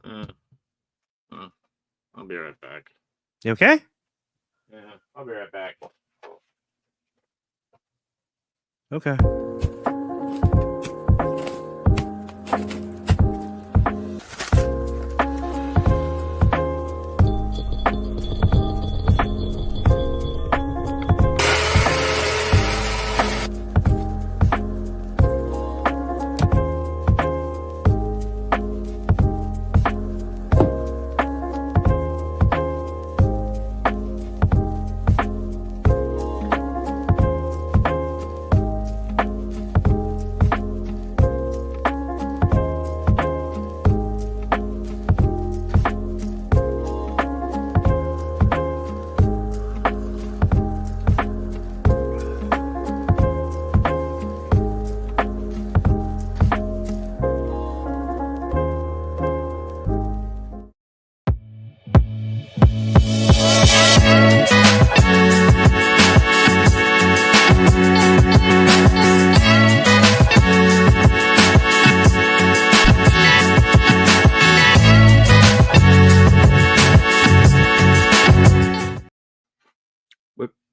I'll be right back. You okay? Yeah, I'll be right back. Okay.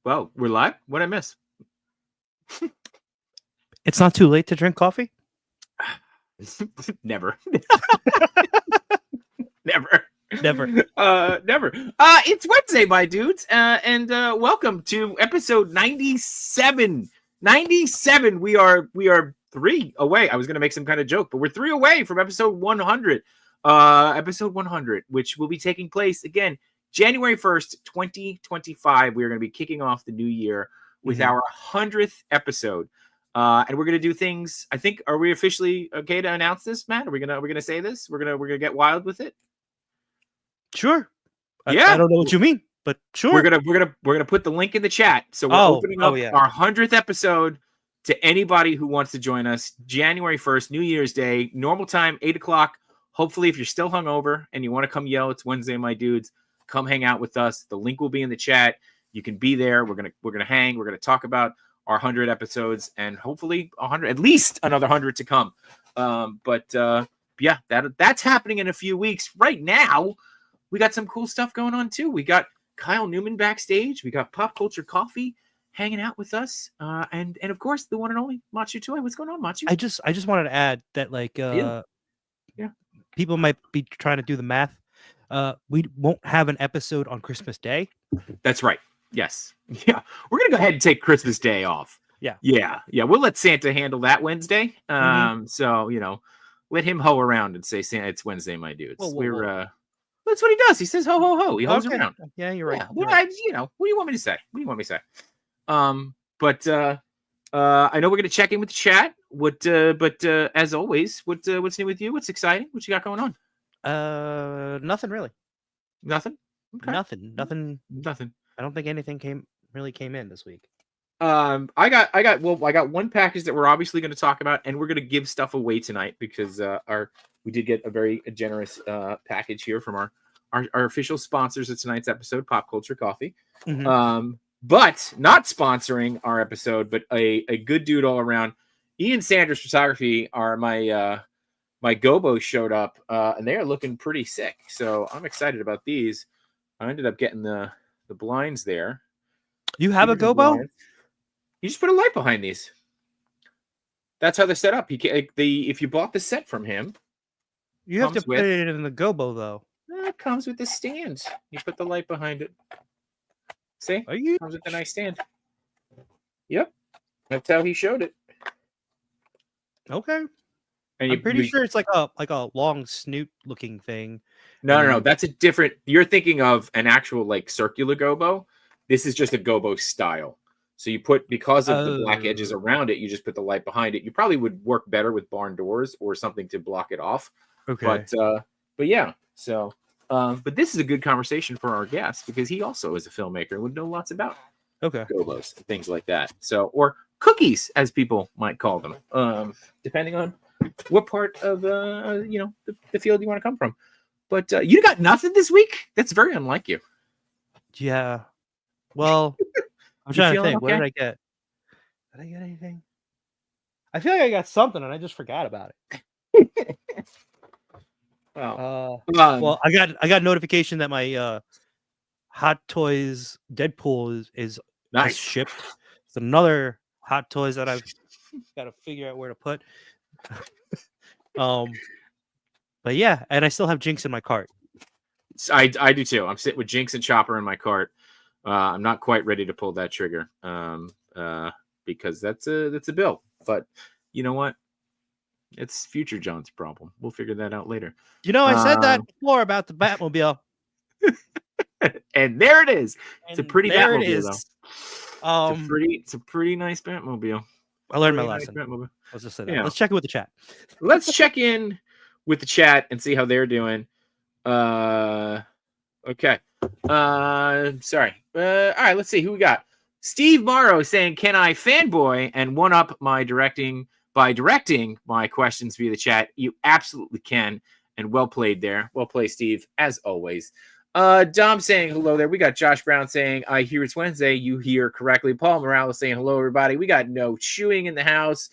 Well, we're live. What'd I miss? It's not too late to drink coffee? Never. Never. Never. Never. It's Wednesday, my dudes, and welcome to episode 97. 97. We are 3 away. I was gonna make some kind of joke, but we're 3 away from episode 100. Episode 100, which will be taking place again January 1st, 2025. We are going to be kicking off the new year with our 100th episode. And we're going to do things. I think, are we officially okay to announce this, Matt? Are we going to say this? We're going to get wild with it? Sure. Yeah. I don't know what you mean, but sure. We're going to put the link in the chat. So we're opening up our 100th episode to anybody who wants to join us. January 1st, New Year's Day, normal time, 8 o'clock. Hopefully, if you're still hungover and you want to come yell, it's Wednesday, my dudes, come hang out with us. The link will be in the chat. You can be there. We're gonna hang. We're gonna talk about our 100 episodes and hopefully 100, at least another 100 to come. Yeah, that's happening in a few weeks. Right now, we got some cool stuff going on too. We got Kyle Newman backstage. We got Pop Culture Coffee hanging out with us, and of course the one and only Machu Toy. What's going on, Machu? I just wanted to add that people might be trying to do the math. We won't have an episode on Christmas Day. That's right. Yes. Yeah. We're going to go ahead and take Christmas Day off. Yeah. We'll let Santa handle that Wednesday. So, let him hoe around and say, Santa, it's Wednesday, my dudes. Whoa. That's what he does. He says, ho, ho, ho. He hoes around. Yeah, you're right. Yeah. Well, what do you want me to say? I know we're going to check in with the chat. But as always, what's new with you? What's exciting? What you got going on? Nothing really. Nothing. Okay. Nothing. I don't think anything came in this week. I got one package that we're obviously going to talk about, and we're going to give stuff away tonight because we did get a very generous package here from our official sponsors of tonight's episode, Pop Culture Coffee. But not sponsoring our episode, but a good dude all around. Ian Sanders Photography are my Gobo showed up, and they are looking pretty sick. So I'm excited about these. I ended up getting the blinds there. You have a Gobo? Blinds. You just put a light behind these. That's how they're set up. If you bought the set from him, you have to put it in the Gobo though. It comes with the stand. You put the light behind it. See? Comes with a nice stand. Yep. That's how he showed it. Okay. And I'm pretty sure it's like a long snoot looking thing. No. That's a different. You're thinking of an actual like circular gobo. This is just a gobo style. So you put, because of the black edges around it, you just put the light behind it. You probably would work better with barn doors or something to block it off. Okay. But yeah. So, but this is a good conversation for our guest because he also is a filmmaker and would know lots about gobos and things like that. So, or cookies, as people might call them, depending on what part of the field you want to come from. But you got nothing this week? That's very unlike you. Yeah. Well, I'm trying to think. Okay? What did I get? Did I get anything? I feel like I got something and I just forgot about it. Wow. Well, I got notification that my Hot Toys Deadpool is nice shipped. It's another Hot Toys that I've got to figure out where to put. But yeah, and I still have Jinx in my cart. I do too. I'm sitting with Jinx and Chopper in my cart. I'm not quite ready to pull that trigger because that's a bill. But you know what? It's future John's problem. We'll figure that out later. I said that before about the Batmobile. And there it is. It's a pretty Batmobile, though. It's a pretty nice Batmobile. I learned my lesson. Let's just say that. Yeah. Let's check in with the chat. Let's check in with the chat and see how they're doing. Okay. Sorry. All right, let's see who we got. Steve Morrow saying, "Can I fanboy and one up my directing by directing my questions via the chat?" You absolutely can. And well played there. Well played, Steve, as always. Dom saying hello there. We got Josh Brown saying, "I hear it's Wednesday." You hear correctly. Paul Morales saying hello, everybody. We got no chewing in the house.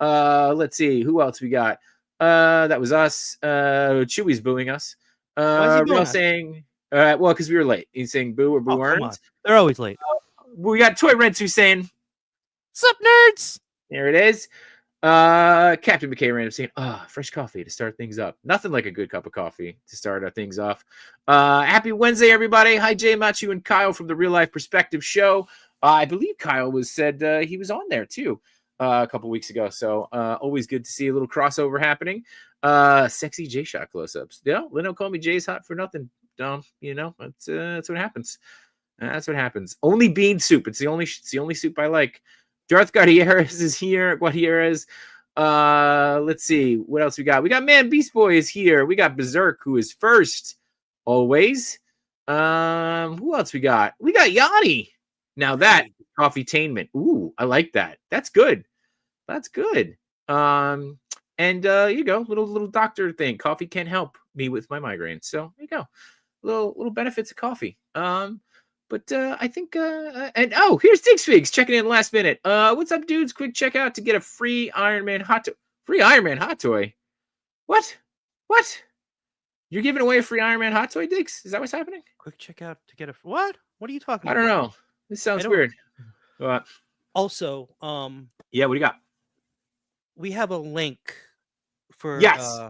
Let's see who else we got. That was us. Chewy's booing us. Real saying, well, because we were late. He's saying boo or boo earned. They're always late. We got Toy Rensu saying, "Sup, nerds?" There it is. Captain McKay random saying, fresh coffee to start things up. Nothing like a good cup of coffee to start our things off. Happy Wednesday, everybody. Hi, Jay, Matthew, and Kyle from the Real Life Perspective Show. I believe Kyle said he was on there too a couple weeks ago. So always good to see a little crossover happening. Sexy J-Shot close-ups. Yeah, Leno called me Jay's hot for nothing. Dom, that's what happens. That's what happens. Only bean soup. It's the only soup I like. Darth Gutierrez is here. Gutierrez. Let's see. What else we got? We got Man Beast Boy is here. We got Berserk, who is first. Always. Who else we got? We got Yanni. Now that coffee-tainment. Ooh, I like that. That's good. That's good. And you go. Little doctor thing. Coffee can help me with my migraines. So there you go. Little benefits of coffee. But I think, here's Diggsfigs checking in last minute. What's up, dudes? Quick checkout to get a free Iron Man hot toy. What? You're giving away a free Iron Man hot toy, Diggs? Is that what's happening? Quick checkout to get a what? What are you talking about? I don't know. This sounds weird. Also, yeah, what do you got? We have a link for. Yes.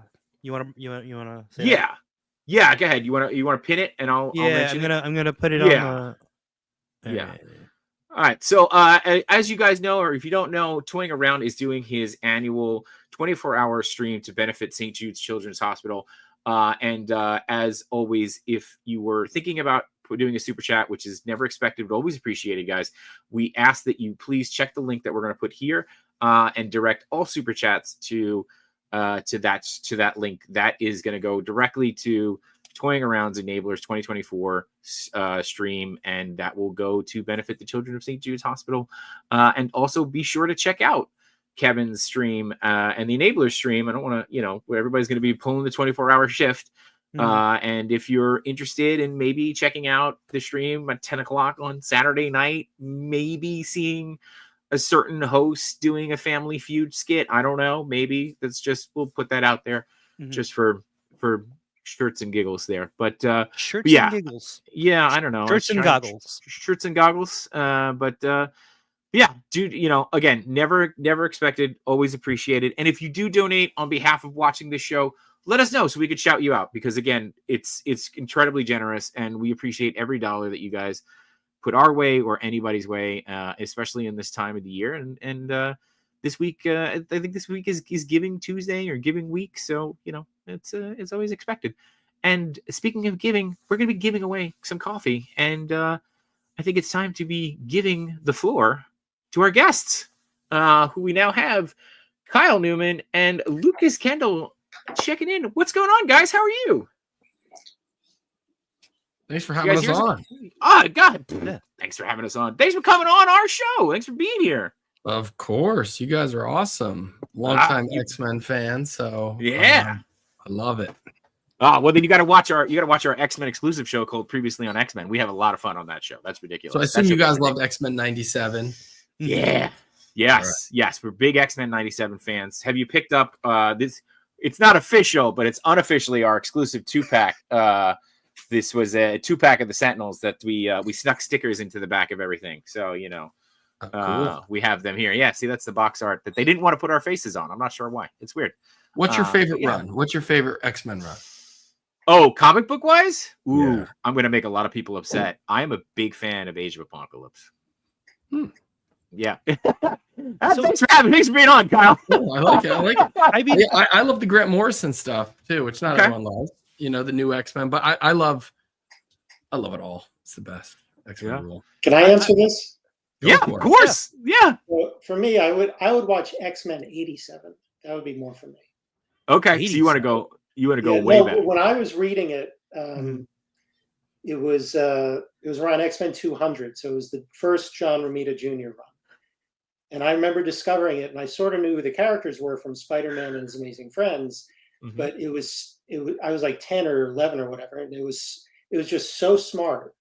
You want to say? Yeah. That? Yeah, go ahead. You want to pin it, and I'll mention I'm gonna put it on. Yeah. All right. So, as you guys know, or if you don't know, Toying Around is doing his annual 24-hour stream to benefit St. Jude's Children's Hospital. And as always, if you were thinking about doing a super chat, which is never expected but always appreciated, guys, we ask that you please check the link that we're going to put here and direct all super chats to that link. That is going to go directly to Toying Around's Enablers 2024 stream, and that will go to benefit the children of St. Jude's Hospital. And also be sure to check out Kevin's stream and the Enablers stream. I don't want to, where everybody's going to be pulling the 24-hour shift. And if you're interested in maybe checking out the stream at 10 o'clock on Saturday night, maybe seeing a certain host doing a Family Feud skit, I don't know. Maybe we'll put that out there just for shirts and giggles there. But shirts and giggles. Yeah, I don't know. Shirts and goggles. Shirts and goggles. Yeah, dude, again, never expected, always appreciated. And if you do donate on behalf of watching this show, let us know so we could shout you out, because again, it's incredibly generous, and we appreciate every dollar that you guys put our way or anybody's way, especially in this time of the year. And this week, I think this week is Giving Tuesday or Giving Week, so it's always expected. And speaking of giving, we're going to be giving away some coffee, and I think it's time to be giving the floor to our guests, who we now have, Kyle Newman and Lucas Kendall checking in. What's going on, guys? How are you? Thanks for having us on. Oh, God. Yeah. Thanks for having us on. Thanks for coming on our show. Thanks for being here. Of course. You guys are awesome. Longtime X-Men fan, so yeah. I love it. Well, then you got to watch our X-Men exclusive show called Previously on X-Men. We have a lot of fun on that show. That's ridiculous. So I assume you guys loved X-Men 97. Yeah. Yes. Right. Yes. We're big X-Men 97 fans. Have you picked up this? it's not official, but it's unofficially our exclusive 2-pack. This was a 2-pack of the Sentinels that we snuck stickers into the back of everything. So, cool. We have them here. Yeah, see, that's the box art that they didn't want to put our faces on. I'm not sure why. It's weird. What's your favorite run? What's your favorite X-Men run? Oh, comic book wise? Ooh, yeah. I'm going to make a lot of people upset. I am a big fan of Age of Apocalypse. Yeah. Thanks for being on, Kyle. I like it. I mean, I love the Grant Morrison stuff too, which not everyone loves. The new X-Men, but I love it all. It's the best. X-Men rule. Can I answer this? Yeah, of course. Yeah. Well, for me, I would watch X-Men 87. That would be more for me. Okay, 87. So you want to go way back. When I was reading it, it was around X-Men 200, so it was the first John Romita Jr. run. And I remember discovering it, and I sort of knew who the characters were from Spider-Man and His Amazing Friends, but I was like 10 or 11 or whatever, and it was just so smart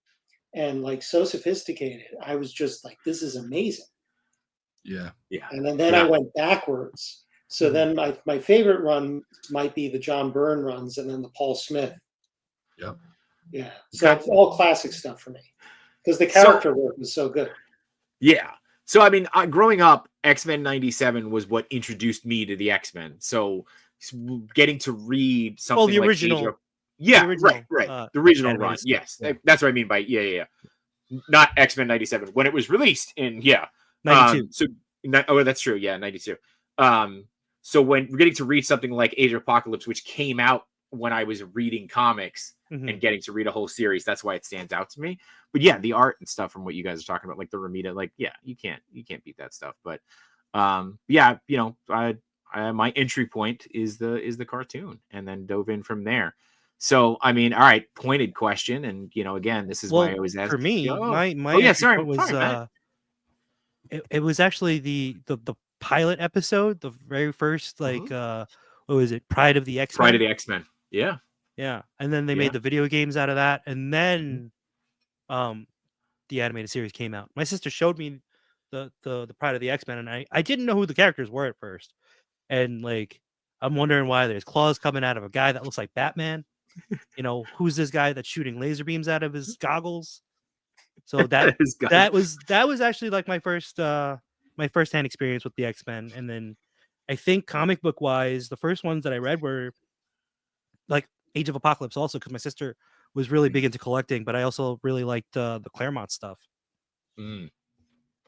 and like so sophisticated. I was just like, this is amazing. Yeah. And then I went backwards. So then my favorite run might be the John Byrne runs, and then the Paul Smith. Yep. Yeah. So it's all classic stuff for me because the character work was so good. Yeah. So, I mean, growing up, X-Men 97 was what introduced me to the X-Men. So getting to read something the like original. Right. The original run. Yes. Yeah. That's what I mean by, not X-Men 97. When it was released in, 92. That's true. Yeah, 92. So when we're getting to read something like Age of Apocalypse, which came out when I was reading comics and getting to read a whole series, that's why it stands out to me. But yeah, the art and stuff from what you guys are talking about, like the Romita, like, you can't beat that stuff. But my entry point is the cartoon, and then dove in from there. So, I mean, all right, pointed question. And, again, this is why I was asking. For me, my was, it was actually the pilot episode, the very first, like, what was it? Pride of the X-Men. Pride of the X-Men. Yeah. Yeah. And then they made the video games out of that. And then the animated series came out. My sister showed me the Pride of the X-Men, and I didn't know who the characters were at first. And like, I'm wondering why there's claws coming out of a guy that looks like Batman. Who's this guy that's shooting laser beams out of his goggles? So that was actually like my first-hand experience with the X-Men. And then I think comic book wise, the first ones that I read were like Age of Apocalypse, also because my sister was really big into collecting, but I also really liked the Claremont stuff. The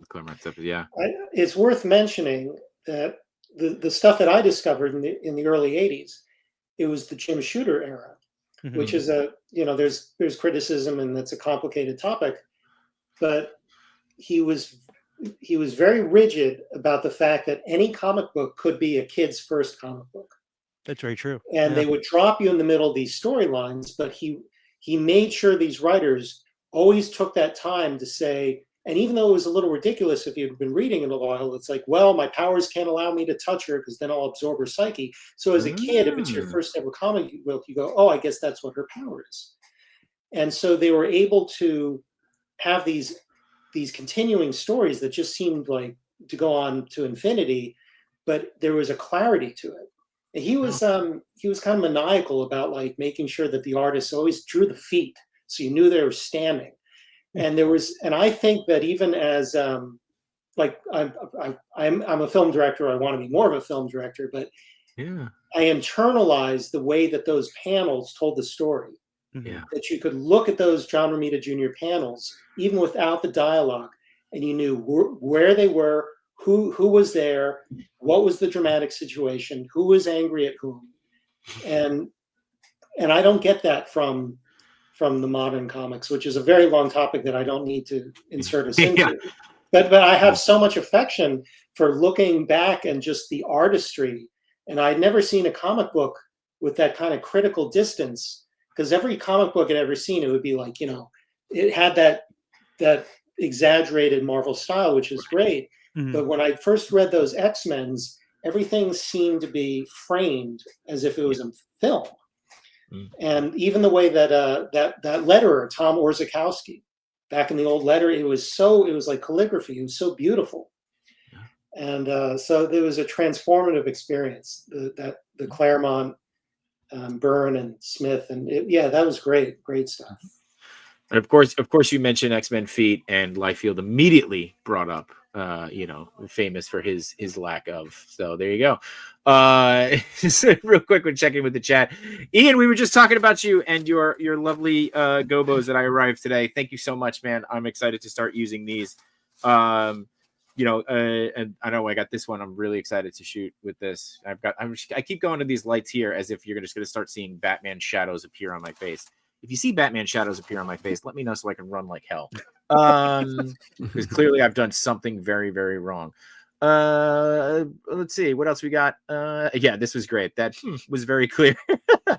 Claremont stuff, yeah. It's worth mentioning that the stuff that I discovered in the early 80s, it was the Jim Shooter era, which is there's criticism, and that's a complicated topic, but he was very rigid about the fact that any comic book could be a kid's first comic book. That's very true. And they would drop you in the middle of these storylines, but he made sure these writers always took that time to say, and even though it was a little ridiculous if you'd been reading it a while, it's like, well, my powers can't allow me to touch her because then I'll absorb her psyche. So as a kid, if it's your first ever comic book, you go, oh, I guess that's what her power is. And so they were able to have these continuing stories that just seemed like to go on to infinity, but there was a clarity to it. And he was kind of maniacal about like making sure that the artists always drew the feet, so you knew they were standing. And I think that even as I'm a film director, I want to be more of a film director, but I internalized the way that those panels told the story. That you could look at those John Romita Jr. panels, even without the dialogue, and you knew where they were, who was there, what was the dramatic situation, who was angry at whom, and I don't get that from the modern comics, which is a very long topic that I don't need to insert us into. But I have so much affection for looking back and just the artistry, and I'd never seen a comic book with that kind of critical distance, because every comic book I'd ever seen, it would be like, it had that exaggerated Marvel style, which is great. But when I first read those X-Men's, everything seemed to be framed as if it was a film. And even the way that that letterer, Tom Orzechowski, back in the old letter, it was like calligraphy. It was so beautiful. And so there was a transformative experience. The Claremont, Byrne and Smith, and that was great stuff. And of course, you mentioned X-Men Feet, and Liefeld immediately brought up, famous for his lack of. So there you go. Just real quick, we're checking with the chat. Ian, we were just talking about you and your lovely gobos that I arrived today. Thank you so much, man. I'm excited to start using these. And I know I got this one. I'm really excited to shoot with this. I keep going to these lights here as if you're just going to start seeing Batman shadows appear on my face. If you see Batman shadows appear on my face, let me know so I can run like hell. Because clearly I've done something very, very wrong. Let's see what else we got. This was great. That was very clear.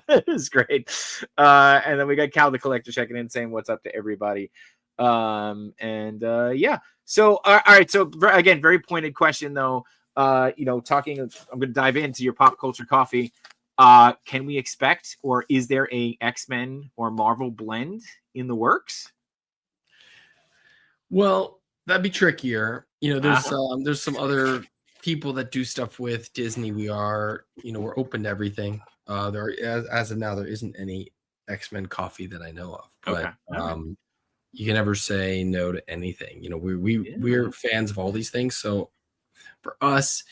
It was great. And then we got Cal the Collector checking in, saying what's up to everybody. So all right. So again, very pointed question though. I'm going to dive into your pop culture coffee. Can we expect, or is there a X-Men or Marvel blend in the works? Well, that'd be trickier. There's some other people that do stuff with Disney. We're open to everything. As of now, there isn't any X-Men coffee that I know of. But you can never say no to anything. We're fans of all these things. So for us,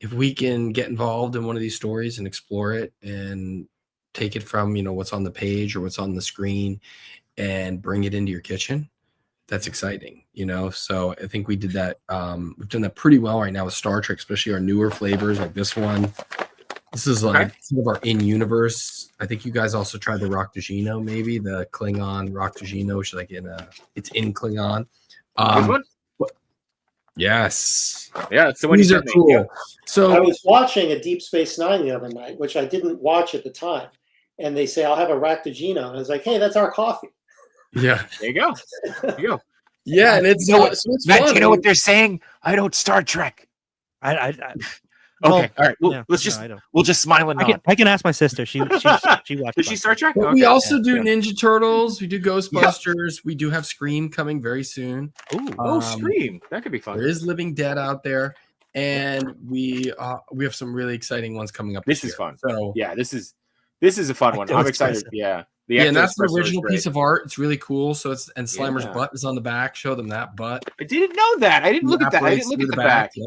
if we can get involved in one of these stories and explore it and take it from, what's on the page or what's on the screen and bring it into your kitchen, that's exciting, So I think we did that. We've done that pretty well right now with Star Trek, especially our newer flavors like this one. This is like some of our in-universe. I think you guys also tried the Raktajino, maybe the Klingon Raktajino, which is like it's in Klingon. Yes. Yeah. So when these are cool. Yeah. So I was watching a Deep Space Nine the other night, which I didn't watch at the time, and they say I'll have a Raktajino, and I was like, hey, that's our coffee. Yeah. There you go. Yeah, and it's Matt, you know what they're saying? I don't Star Trek. Okay. All right. Well, we'll just smile and nod. I can ask my sister. She watches. Does she Star Trek? Okay. We also do Ninja Turtles. We do Ghostbusters. Yeah. We do have Scream coming very soon. Scream! That could be fun. There is Living Dead out there, and we have some really exciting ones coming up. This is fun. So yeah, this is a fun one. I'm excited. Yeah. And that's the original piece of art. It's really cool. So Slimer's butt is on the back. Show them that butt. I didn't know that. I didn't look at that. I didn't look at the back. Yep.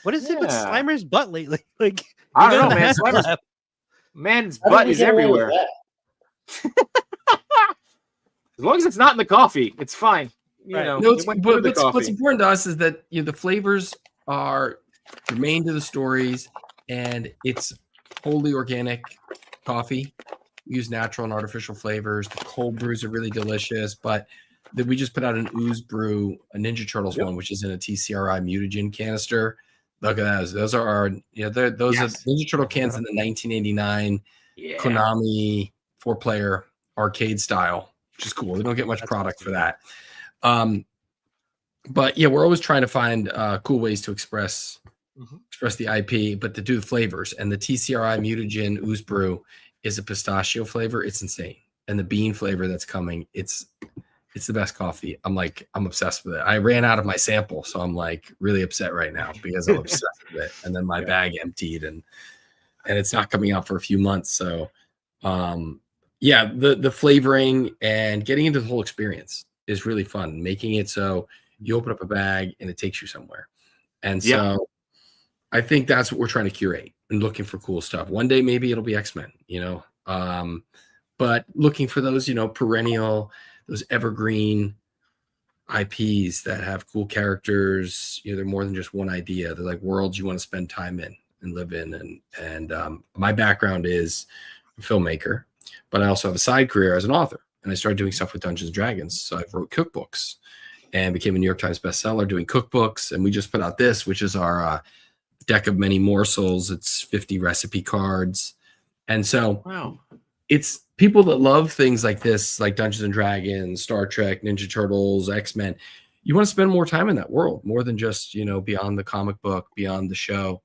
What is it with Slimer's butt lately? Like, I don't know, man. Slimer's man's butt is everywhere. As long as it's not in the coffee, it's fine. What's important to us is that the flavors are germane to the stories, and it's wholly organic coffee. We use natural and artificial flavors. The cold brews are really delicious, but we just put out an ooze brew, a Ninja Turtles one, which is in a TCRI mutagen canister. Look at those. Those are our, those are Ninja Turtle cans in the 1989 Konami 4-player arcade style, which is cool. We don't get much product for that. But yeah, we're always trying to find cool ways to express the IP, but to do the flavors. And the TCRI mutagen ooze brew is a pistachio flavor. It's insane. And the bean flavor that's coming, it's the best coffee. I'm obsessed with it. I ran out of my sample, so I'm like really upset right now because I'm obsessed with it. And then my bag emptied, and it's not coming out for a few months. So, the flavoring and getting into the whole experience is really fun. Making it so you open up a bag and it takes you somewhere. And so, I think that's what we're trying to curate and looking for cool stuff. One day maybe it'll be X-Men, but looking for those, perennial, those evergreen IPs that have cool characters. They're more than just one idea. They're like worlds you want to spend time in and live in. And my background is a filmmaker, but I also have a side career as an author. And I started doing stuff with Dungeons & Dragons. So I wrote cookbooks and became a New York Times bestseller doing cookbooks. And we just put out this, which is our deck of many morsels. It's 50 recipe cards. And so it's people that love things like this, like Dungeons & Dragons, Star Trek, Ninja Turtles, X-Men. You want to spend more time in that world, more than just, beyond the comic book, beyond the show.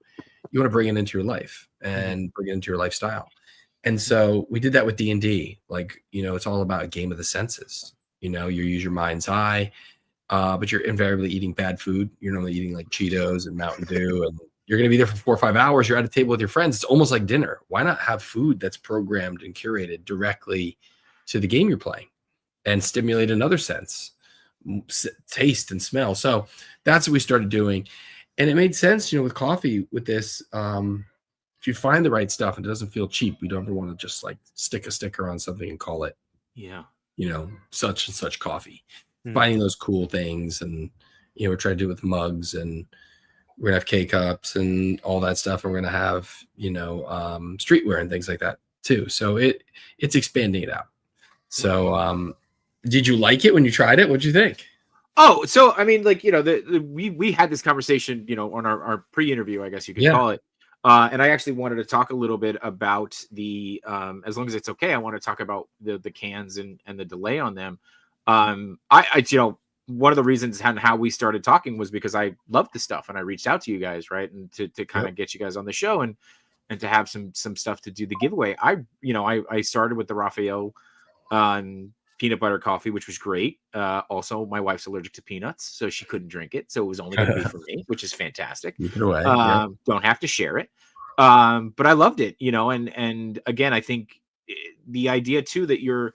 You want to bring it into your life and bring it into your lifestyle. And so we did that with D&D. Like, it's all about a game of the senses. You use your mind's eye but you're invariably eating bad food. You're normally eating like Cheetos and Mountain Dew, and you're going to be there for 4 or 5 hours. You're at a table with your friends. It's almost like dinner. Why not have food that's programmed and curated directly to the game you're playing and stimulate another sense, taste and smell? So that's what we started doing. And it made sense, with coffee with this. If you find the right stuff and it doesn't feel cheap, we don't ever want to just like stick a sticker on something and call it, such and such coffee. Finding those cool things, and we're trying to do it with mugs, and we're gonna have K-cups and all that stuff, and we're gonna have streetwear and things like that too. So it's expanding it out. So did you like it when you tried it? What'd you think? Oh, so I mean, like we had this conversation, on our pre-interview, I guess you could call it. And I actually wanted to talk a little bit about the as long as it's okay, I want to talk about the cans and the delay on them. I one of the reasons how we started talking was because I loved the stuff, and I reached out to you guys, right, and to kind of get you guys on the show and to have some stuff to do the giveaway. I started with the Raphael peanut butter coffee, which was great. Also, my wife's allergic to peanuts, so she couldn't drink it, so it was only going to be for me, which is fantastic. Keep it away. Don't have to share it. But I loved it, and again, I think the idea too that you're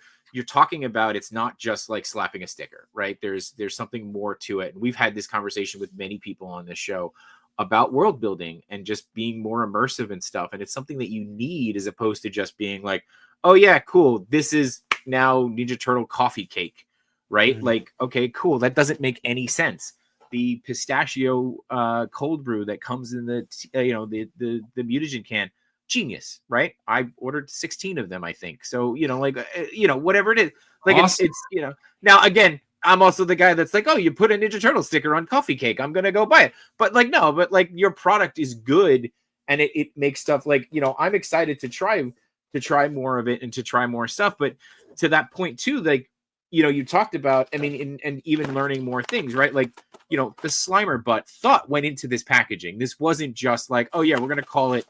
talking about, it's not just like slapping a sticker, right? There's something more to it. And we've had this conversation with many people on this show about world building and just being more immersive and stuff. And it's something that you need, as opposed to just being like, oh yeah, cool, this is now Ninja Turtle coffee cake, right? Like, okay, cool. That doesn't make any sense. The pistachio cold brew that comes in the mutagen can, genius, right? I ordered 16 of them, I think. So, whatever it is, like, awesome. It's now again, I'm also the guy that's like, oh, you put a Ninja Turtle sticker on coffee cake, I'm going to go buy it. But like, no, but like your product is good, and it makes stuff like, I'm excited to try more of it and to try more stuff. But to that point too, like, you talked about, I mean, and even learning more things, right? Like, the Slimer butt thought went into this packaging. This wasn't just like, oh yeah, we're going to call it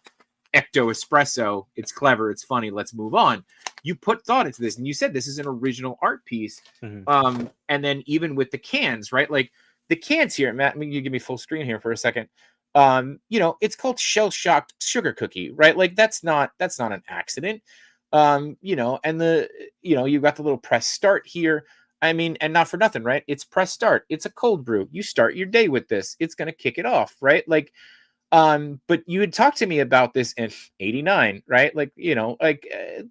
Ecto Espresso. It's clever. It's funny. Let's move on. You put thought into this, and you said this is an original art piece. And then even with the cans, right? Like the cans here, Matt, you give me full screen here for a second. It's called Shell Shocked Sugar Cookie, right? Like that's not an accident. And you've got the little press start here. I mean, and not for nothing, right? It's press start. It's a cold brew. You start your day with this. It's going to kick it off, right? Like, but you had talked to me about this in '89, right? Like,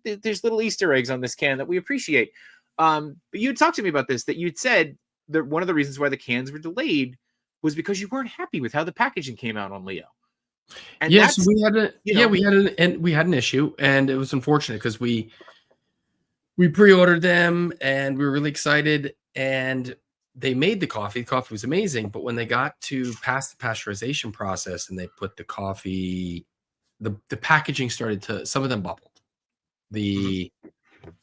there's little Easter eggs on this can that we appreciate. But you had talked to me about this, that you'd said that one of the reasons why the cans were delayed was because you weren't happy with how the packaging came out on Leo. And yes, we had an issue, and it was unfortunate because we pre-ordered them and we were really excited, and they made the coffee. The coffee was amazing, but when they got to pass the pasteurization process and they put the coffee, the packaging started to, some of them bubbled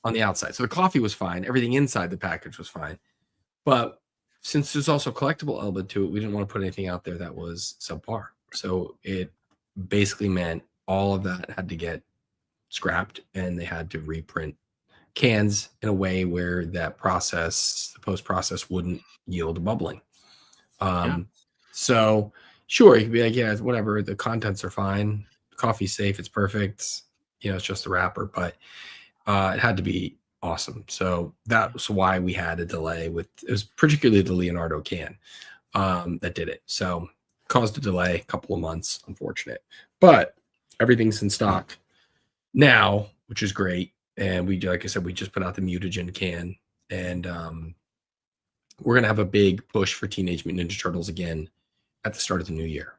on the outside. So the coffee was fine. Everything inside the package was fine. But since there's also a collectible element to it, we didn't want to put anything out there that was subpar. So it basically meant all of that had to get scrapped, and they had to reprint cans in a way where that process, the post-process, wouldn't yield bubbling. So sure, you could be like, yeah, whatever, the contents are fine, coffee's safe, it's perfect, it's just the wrapper, but it had to be awesome. So that's why we had a delay with, it was particularly the Leonardo can that did it. So caused a delay, a couple of months, unfortunate, but everything's in stock now, which is great. And we, like I said, we just put out the mutagen can, and we're going to have a big push for Teenage Mutant Ninja Turtles again at the start of the new year.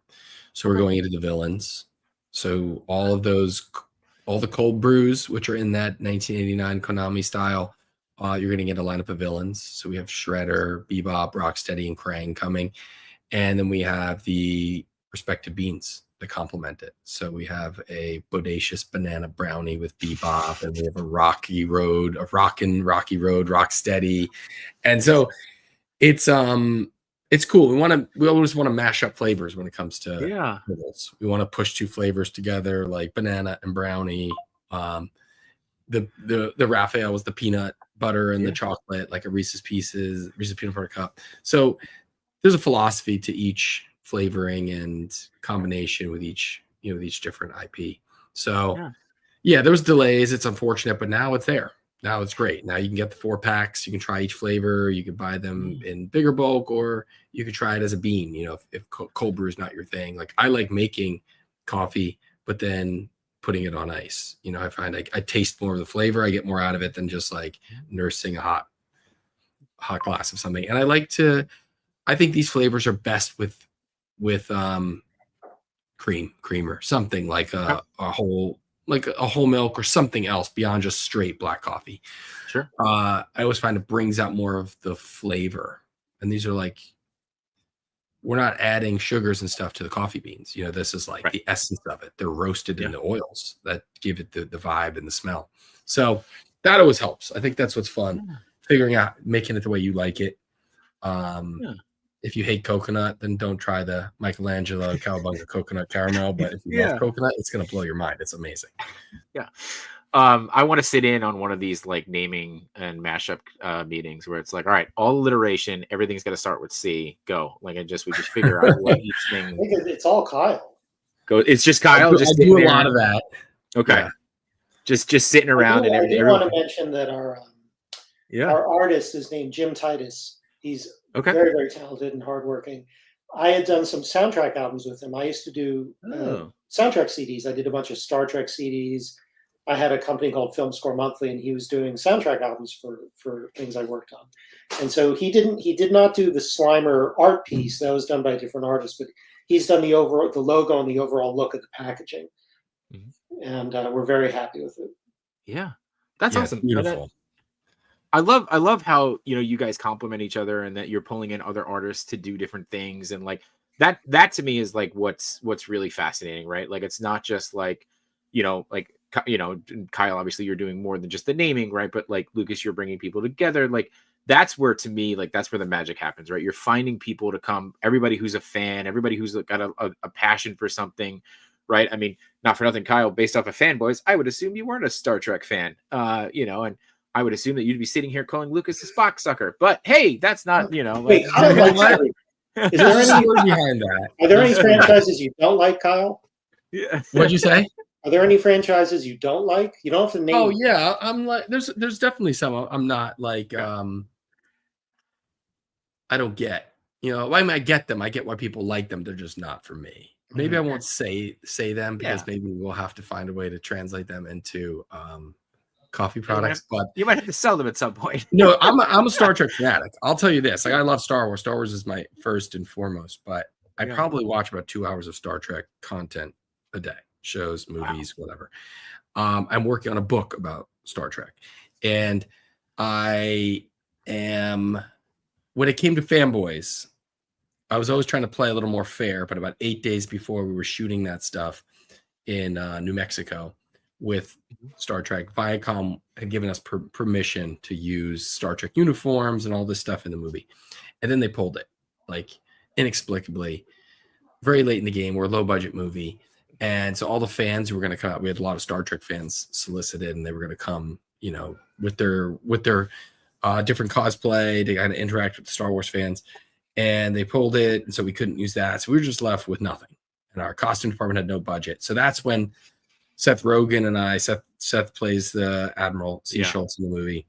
So we're going into the villains. So all the cold brews, which are in that 1989 Konami style, you're going to get a lineup of villains. So we have Shredder, Bebop, Rocksteady, and Krang coming. And then we have the respective beans to complement it. So we have a bodacious banana brownie with Bebop, and we have a Rocky Road, Rocksteady. And so it's cool. We always want to mash up flavors when it comes to noodles. We want to push two flavors together, like banana and brownie. The Raphael was the peanut butter and the chocolate, like a Reese's peanut butter cup. So there's a philosophy to each flavoring and combination with each different IP. So there was delays. It's unfortunate, but now it's there. Now it's great. Now you can get the 4-packs. You can try each flavor. You can buy them in bigger bulk, or you could try it as a bean. If cold brew is not your thing. Like, I like making coffee, but then putting it on ice. I find I taste more of the flavor. I get more out of it than just like nursing a hot glass of something. And I think these flavors are best with creamer, something like a whole milk or something else beyond just straight black coffee. Sure. I always find it brings out more of the flavor. And these are like, we're not adding sugars and stuff to the coffee beans. This is like the essence of it. They're roasted in the oils that give it the vibe and the smell. So that always helps. I think that's what's fun, figuring out, making it the way you like it. If you hate coconut, then don't try the Michelangelo Cowabunga coconut caramel. But if you love coconut, it's going to blow your mind. It's amazing. Yeah. I want to sit in on one of these like naming and mashup meetings where it's like, all right, all alliteration, everything's got to start with C. Go. Like, we just figure out what each thing. It's all Kyle. Go. It's just Kyle. I do a lot of that. Okay. Yeah. Just sitting around and everything. I do want to mention that our artist is named Jim Titus. He's very, very talented and hardworking. I had done some soundtrack albums with him. I used to do soundtrack CDs. I did a bunch of Star Trek CDs. I had a company called Film Score Monthly, and he was doing soundtrack albums for things I worked on. And so he did not do the Slimer art piece. That was done by a different artist, but he's done the logo and the overall look of the packaging. And we're very happy with it. Yeah. That's awesome. Beautiful. I love how, you guys complement each other and that you're pulling in other artists to do different things. And like that to me is like, what's really fascinating, right? Like, it's not just like, Kyle, obviously you're doing more than just the naming, right? But like Lucas, you're bringing people together. Like, that's where, to me, like, that's where the magic happens, right? You're finding people to come, everybody who's a fan, everybody who's got a passion for something, right? I mean, not for nothing, Kyle, based off of Fanboys, I would assume you weren't a Star Trek fan, and I would assume that you'd be sitting here calling Lucas a Spock sucker. But hey, that's not, Wait, Kyle, is there any word behind that? Are there any franchises you don't like, Kyle? Yeah. What'd you say? Are there any franchises you don't like? You don't have to name. Oh yeah, I'm like, there's definitely some I'm not like. I don't get. I might get them. I get why people like them. They're just not for me. Maybe I won't say them because maybe we'll have to find a way to translate them into coffee products. But you might have to sell them at some point. No, I'm a Star Trek fanatic. I'll tell you this. Like, I love Star Wars. Star Wars is my first and foremost. But I probably watch about 2 hours of Star Trek content a day. Shows, movies, whatever. I'm working on a book about Star Trek. And when it came to Fanboys, I was always trying to play a little more fair, but about 8 days before we were shooting that stuff in New Mexico with Star Trek, Viacom had given us permission to use Star Trek uniforms and all this stuff in the movie. And then they pulled it, like, inexplicably, very late in the game. We're a low budget movie. And so all the fans who were going to come out, we had a lot of Star Trek fans solicited, and they were going to come, with their different cosplay to kind of interact with the Star Wars fans. And they pulled it, and so we couldn't use that. So we were just left with nothing. And our costume department had no budget. So that's when Seth Rogen and Seth plays the Admiral C. Schultz in the movie.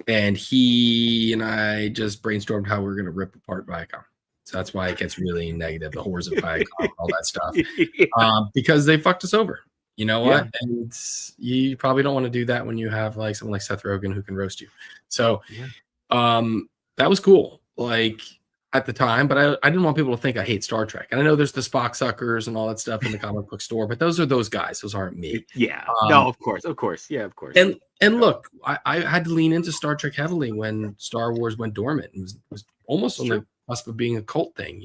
And he and I just brainstormed how we were going to rip apart Viacom. So that's why it gets really negative, the horrors of Viacom, all that stuff, because they fucked us over. You know what? And you probably don't want to do that when you have like someone like Seth Rogen who can roast you. So that was cool, like, at the time, but I didn't want people to think I hate Star Trek. And I know there's the Spock suckers and all that stuff in the comic book store, but those are those guys. Those aren't me. Yeah. No, of course. Yeah, of course. And look, I had to lean into Star Trek heavily when Star Wars went dormant. It was almost on the cusp of being a cult thing,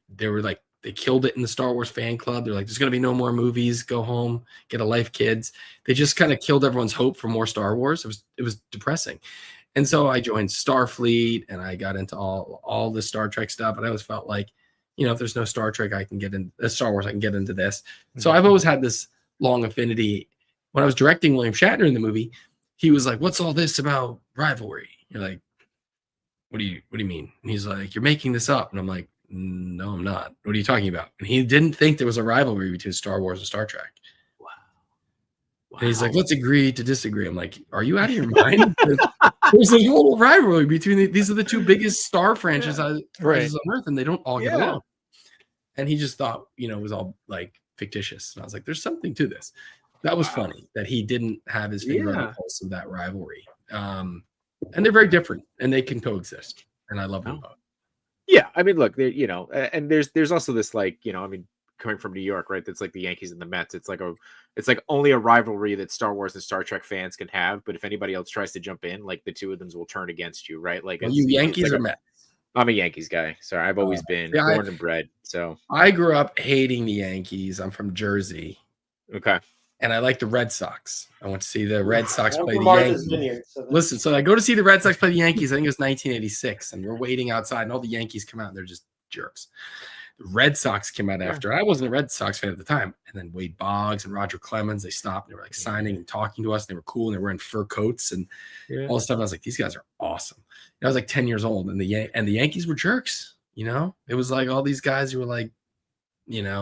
they were like, they killed it in the Star Wars fan club. They're like, there's going to be no more movies. Go home, get a life, kids. They just kind of killed everyone's hope for more Star Wars. It was depressing. And so I joined Starfleet and I got into all the Star Trek stuff. And I always felt like, if there's no Star Trek, I can get in Star Wars, I can get into this. So I've always had this long affinity. When I was directing William Shatner in the movie, he was like, "What's all this about rivalry?" You're like, what do you mean? And he's like, "You're making this up." And I'm like, "No, I'm not. What are you talking about?" And he didn't think there was a rivalry between Star Wars and Star Trek. Wow. And he's like, "Let's agree to disagree." I'm like, "Are you out of your mind?" There's a whole rivalry between these are the two biggest star franchises on Earth, and they don't all get along. And he just thought, it was all like fictitious. And I was like, "There's something to this." That was funny that he didn't have his finger on the pulse of that rivalry. And they're very different, and they can coexist. And I love them both. Yeah, I mean, look, and there's also this coming from New York, right? That's like the Yankees and the Mets. It's like only a rivalry that Star Wars and Star Trek fans can have. But if anybody else tries to jump in, like the two of them will turn against you, right? Like, are you Yankees or Mets? I'm a Yankees guy. Sorry, I've always been born and bred. So I grew up hating the Yankees. I'm from Jersey. Okay. And I like the Red Sox. I went to see the Red Sox play the Yankees. Vineyard, Listen, so I go to see the Red Sox play the Yankees. I think it was 1986, and we're waiting outside, and all the Yankees come out, and they're just jerks. The Red Sox came out after. I wasn't a Red Sox fan at the time. And then Wade Boggs and Roger Clemens, they stopped, and they were like signing and talking to us, and they were cool, and they were wearing fur coats and all this stuff. And I was like, these guys are awesome. And I was like 10 years old, and the Yankees were jerks. It was like all these guys who were like,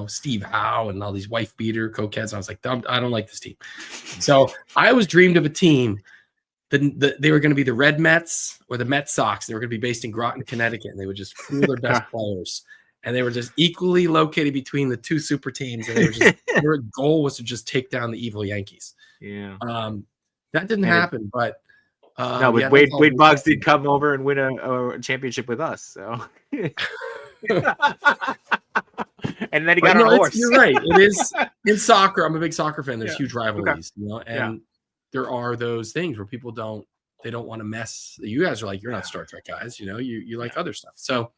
Steve Howe and all these wife beater cokeheads. I was like, I don't like this team. So I was dreamed of a team that they were going to be the Red Mets or the Met Sox. They were going to be based in Groton, Connecticut, and they would just pool their best players. And they were just equally located between the two super teams. And their goal was to just take down the evil Yankees. Yeah. That didn't happen, but no, but Wade Boggs did come over and win a championship with us. So. And then he got on a horse. You're right. It is in soccer. I'm a big soccer fan. There's huge rivalries, and there are those things where people don't want to mess. You guys are like, you're not Star Trek guys, you like other stuff. So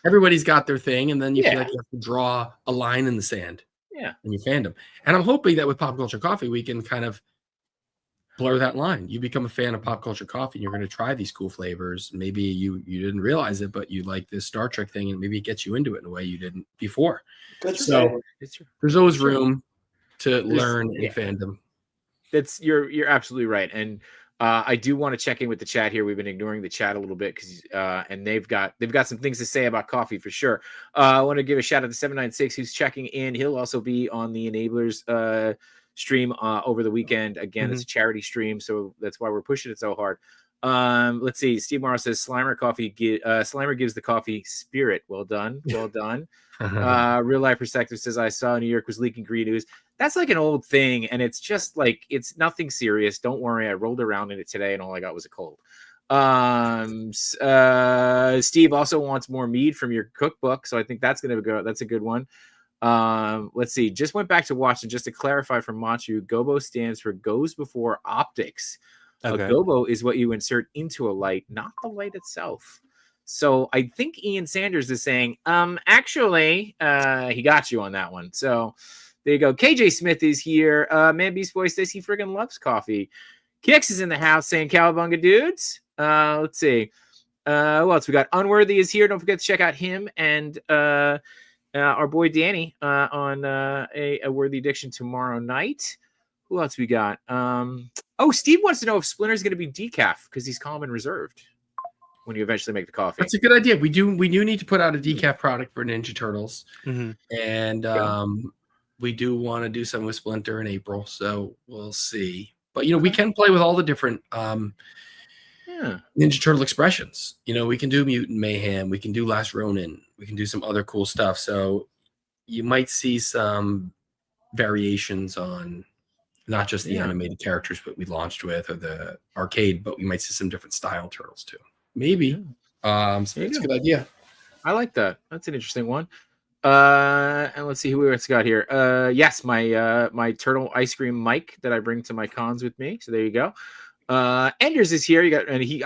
everybody's got their thing, and then you feel like you have to draw a line in the sand. Yeah. In your fandom. And I'm hoping that with Pop Culture Coffee, we can kind of blur that line. You become a fan of Pop Culture Coffee, and you're going to try these cool flavors. Maybe you didn't realize it, but you like this Star Trek thing, and maybe it gets you into it in a way you didn't before. So there's always room to learn in fandom. You're absolutely right. And I do want to check in with the chat here. We've been ignoring the chat a little bit because and they've got some things to say about coffee for sure. I want to give a shout out to 796 who's checking in. He'll also be on the Enablers stream over the weekend. Again, it's a charity stream, so that's why we're pushing it so hard. Let's see. Steve Morrow says Slimer gives the coffee spirit. Well done. Real life perspective says I saw New York was leaking green ooze. That's like an old thing, and it's just like it's nothing serious. Don't worry. I rolled around in it today, and all I got was a cold. Steve also wants more mead from your cookbook, so I think that's gonna go. That's a good one. Let's see. Just went back to watch, and just to clarify from Machu, Gobo stands for goes before optics. Okay. A gobo is what you insert into a light, not the light itself. So I think Ian Sanders is saying, actually, he got you on that one. So there you go. KJ Smith is here. Man Beast Boy says he friggin' loves coffee. Kix is in the house saying Cowabunga dudes. Let's see. Who else? We got Unworthy is here. Don't forget to check out him and our boy Danny on a Worthy Addiction tomorrow night. Who else we got? Steve wants to know if Splinter's going to be decaf because he's calm and reserved when you eventually make the coffee. That's a good idea. We do need to put out a decaf product for Ninja Turtles, and we do want to do some with Splinter in April. So we'll see. But we can play with all the different Ninja Turtle expressions. We can do Mutant Mayhem. We can do Last Ronin. We can do some other cool stuff. So you might see some variations on not just the animated characters that we launched with or the arcade, but we might see some different style turtles too. Maybe. It's a good idea. I like that. That's an interesting one. And let's see who else got here. Yes, my turtle ice cream mic that I bring to my cons with me. So there you go. Enders is here. You got, and he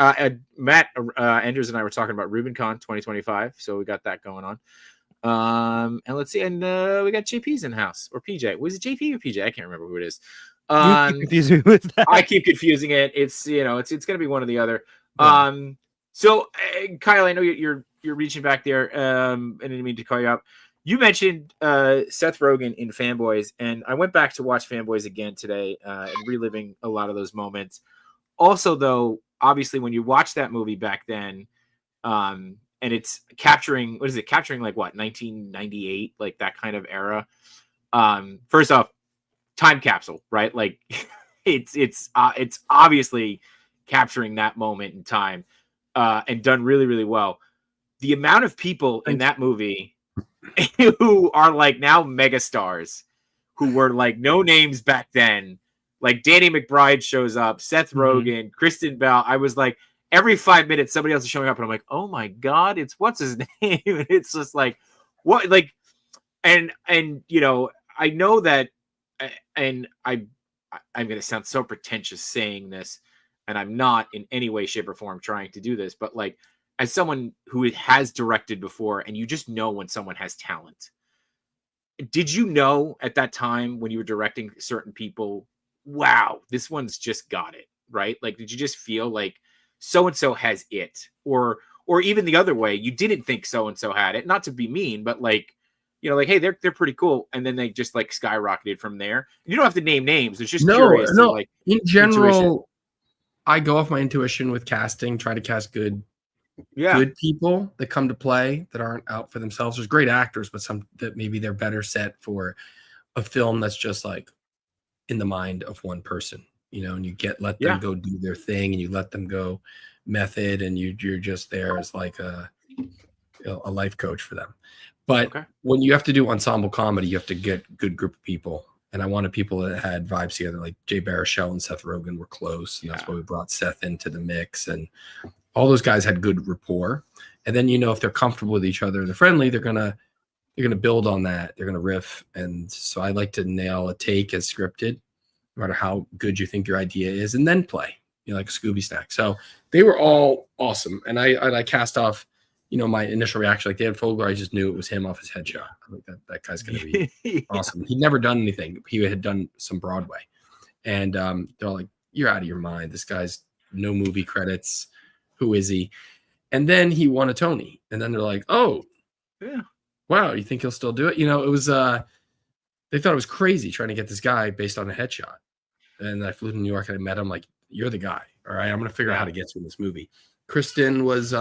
Matt Enders and I were talking about RubenCon 2025. So we got that going on. And let's see, and we got JP's in house, or PJ. Was it JP or PJ? I can't remember who it is. You keep confusing me with that. I keep confusing it. It's it's gonna be one or the other. So Kyle, I know you're reaching back there. I didn't mean to call you up. You mentioned Seth Rogen in Fanboys, and I went back to watch Fanboys again today and reliving a lot of those moments. Also, though, obviously, when you watch that movie back then, and it's capturing, what is it? Capturing like what, 1998, like that kind of era. First off, time capsule, right? Like it's obviously capturing that moment in time, and done really, really well. The amount of people in that movie who are like now megastars, who were like no names back then, like Danny McBride shows up, Seth Rogen, Kristen Bell. I was like, every 5 minutes somebody else is showing up, and I'm like, oh my god, it's what's his name? And it's just like, what, like, and you know, I know that, and I'm gonna sound so pretentious saying this, and I'm not in any way, shape, or form trying to do this, but like, as someone who has directed before, and you just know when someone has talent. Did you know at that time when you were directing certain people, wow, this one's just got it, right? Like, did you just feel like so-and-so has it? Or even the other way, you didn't think so-and-so had it, not to be mean, but like, you know, like, hey, they're pretty cool. And then they just like skyrocketed from there. You don't have to name names. It's just curious. No. Like, in general, I go off my intuition with casting, try to cast good people that come to play that aren't out for themselves. There's great actors, but some that maybe they're better set for a film that's just like in the mind of one person, you know, and you let them go do their thing, and you let them go method, and you're just there as like a life coach for them. But when you have to do ensemble comedy, you have to get a good group of people. And I wanted people that had vibes together, like Jay Baruchel and Seth Rogen were close. And that's why we brought Seth into the mix. And all those guys had good rapport. And then, you know, if they're comfortable with each other, they're friendly, they're going to build on that. They're going to riff. And so I like to nail a take as scripted, no matter how good you think your idea is, and then play, you know, like a Scooby snack. So they were all awesome. And I cast off, you know, my initial reaction, like Dan Fogler, I just knew it was him off his headshot. I think that guy's going to be awesome. He'd never done anything. He had done some Broadway. And they're like, you're out of your mind. This guy's no movie credits. Who is he? And then he won a Tony. And then they're like, oh, yeah, wow, you think he'll still do it? You know, it was, they thought it was crazy trying to get this guy based on a headshot. And I flew to New York and I met him, like, you're the guy. All right, I'm going to figure out how to get you in this movie. Kristen was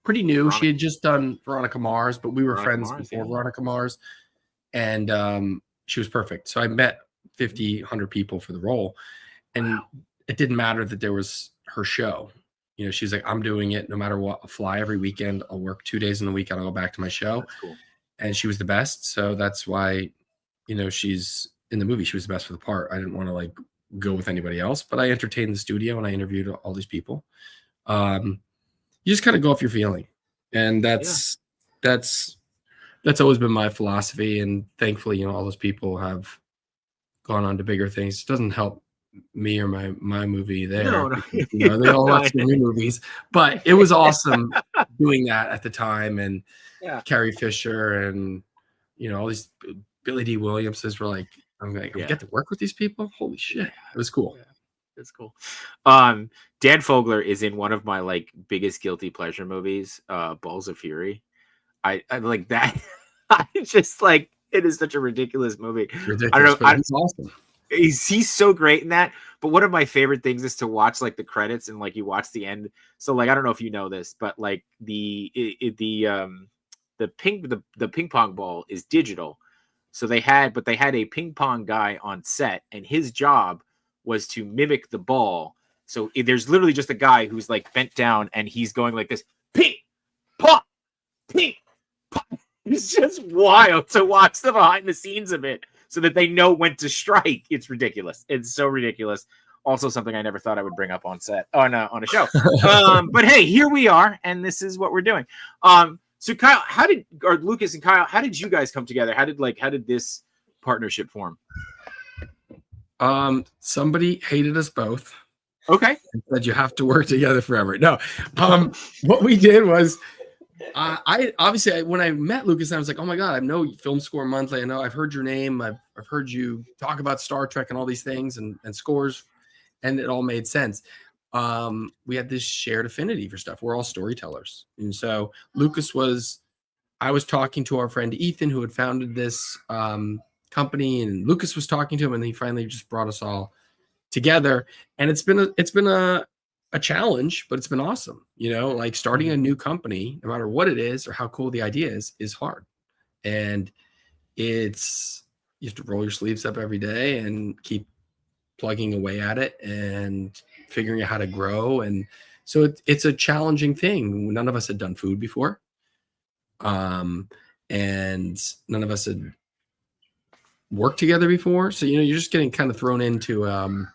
pretty new. She had just done Veronica Mars, but we were friends before Veronica Mars. And she was perfect. So I met 50, 100 people for the role. And it didn't matter that there was her show. You know, she's like, I'm doing it no matter what. I'll fly every weekend. I'll work 2 days in the week and I'll go back to my show. That's cool. And she was the best. So that's why, you know, she's in the movie. She was the best for the part. I didn't want to like go with anybody else, but I entertained the studio and I interviewed all these people. You just kind of go off your feeling. And that's always been my philosophy. And thankfully, you know, all those people have gone on to bigger things. It doesn't help me or my movie there. No. Because, you know, they all watch the new movies, but it was awesome doing that at the time. And Carrie Fisher and, you know, all these Billy D. Williamses were like, I'm like, I get to work with these people. Holy shit. It was cool. It's cool. Dan Fogler is in one of my like biggest guilty pleasure movies, Balls of Fury. I like that. I just like, it is such a ridiculous movie. Ridiculous, I don't know. He's awesome. He's so great in that. But one of my favorite things is to watch like the credits and like you watch the end. So like, I don't know if you know this, but like the ping pong ball is digital. So they had a ping pong guy on set, and his job was to mimic the ball. So there's literally just a guy who's like bent down and he's going like this, ping, pong, ping, pong. It's just wild to watch the behind the scenes of it so that they know when to strike. It's ridiculous. It's so ridiculous. Also something I never thought I would bring up on set, on a show. But hey, here we are, and this is what we're doing. So Kyle, Lucas and Kyle, how did you guys come together? How did this partnership form? Somebody hated us both. Okay. And said you have to work together forever. No. What we did was I obviously when I met Lucas, I was like, oh my God, I know Film Score Monthly. I know I've heard your name. I've heard you talk about Star Trek and all these things and scores, and it all made sense. We had this shared affinity for stuff. We're all storytellers. And so Lucas was I was talking to our friend Ethan, who had founded this company, and Lucas was talking to him, and he finally just brought us all together. And it's been a challenge, but it's been awesome. You know, like starting a new company, no matter what it is or how cool the idea is hard. And you have to roll your sleeves up every day and keep plugging away at it and figuring out how to grow. And so it's a challenging thing. None of us had done food before. And none of us had worked together before. So, you know, you're just getting kind of thrown into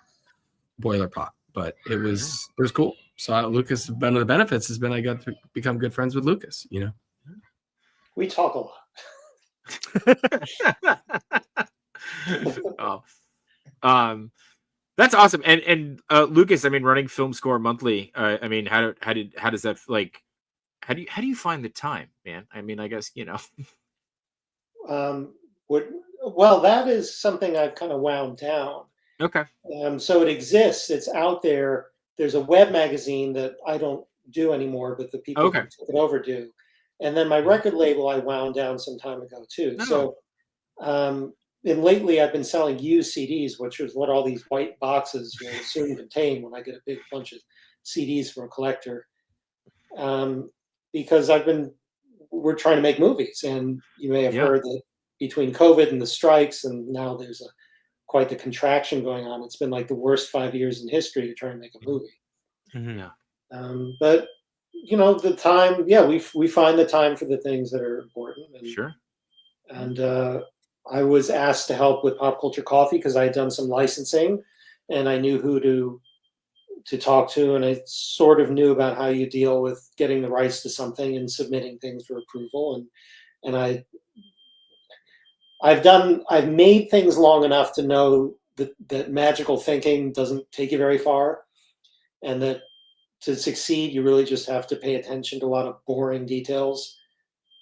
boiler pot, but it was cool. So Lucas, one of the benefits has been I got to become good friends with Lucas, you know. We talk a lot. That's awesome. And Lucas, I mean, running Film Score monthly, I mean, how does that, like, how do you find the time, man? I mean, I guess, you know. Well, that is something I've kind of wound down. Okay. So it exists. It's out there. There's a web magazine that I don't do anymore, but the people who took it over do. And then my record label I wound down some time ago too. Oh. So and lately I've been selling used CDs, which is what all these white boxes will soon contain when I get a big bunch of CDs from a collector. Because we're trying to make movies, and you may have heard that between COVID and the strikes, and now there's quite the contraction going on. It's been like the worst 5 years in history to try and make a movie. Mm-hmm. But you know, the time, we find the time for the things that are important. And, sure. And I was asked to help with Pop Culture Coffee because I had done some licensing, and I knew who to talk to, and I sort of knew about how you deal with getting the rights to something and submitting things for approval. And I've made things long enough to know that magical thinking doesn't take you very far, and that to succeed, you really just have to pay attention to a lot of boring details.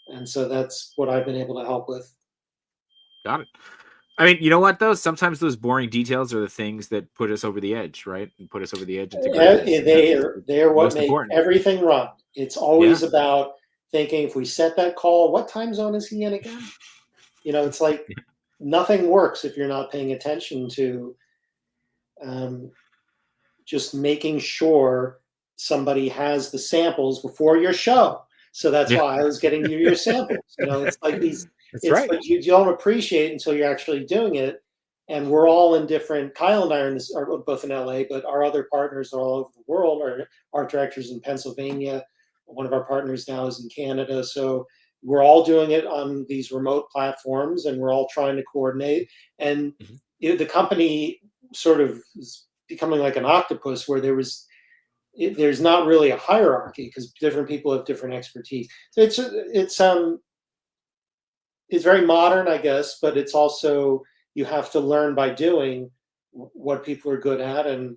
And so that's what I've been able to help with. Got it. I mean, you know what, though? Sometimes those boring details are the things that put us over the edge, right? And put us over the edge. They are what make everything run. It's always about thinking, if we set that call, what time zone is he in again? You know, it's like nothing works if you're not paying attention to just making sure somebody has the samples before your show. So that's why I was getting you your samples. You know, it's like these. But you don't appreciate until you're actually doing it. And we're all in different. Kyle and I are both in LA, but our other partners are all over the world. Our art directors in Pennsylvania. One of our partners now is in Canada. So we're all doing it on these remote platforms, and we're all trying to coordinate. And the company sort of is becoming like an octopus, where there's not really a hierarchy because different people have different expertise. So it's very modern, I guess, but it's also, you have to learn by doing what people are good at and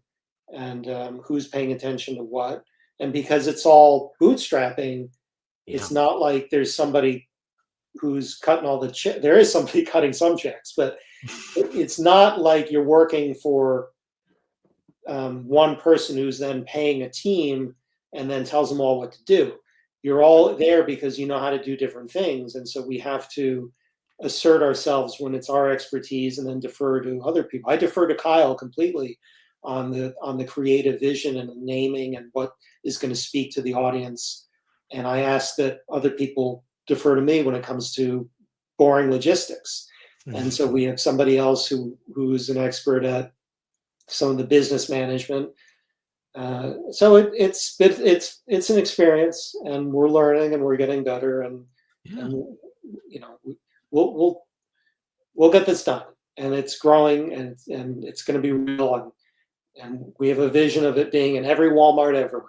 who's paying attention to what. And because it's all bootstrapping, it's not like there's somebody who's cutting all the checks. There is somebody cutting some checks, but it's not like you're working for one person who's then paying a team and then tells them all what to do. You're all there because you know how to do different things. And so we have to assert ourselves when it's our expertise and then defer to other people. I defer to Kyle completely on the creative vision and the naming and what is going to speak to the audience. And I ask that other people defer to me when it comes to boring logistics. And so we have somebody else who's an expert at some of the business management. So it's an experience, and we're learning and we're getting better, and you know, we'll get this done, and it's growing, and it's going to be real, and we have a vision of it being in every Walmart everywhere.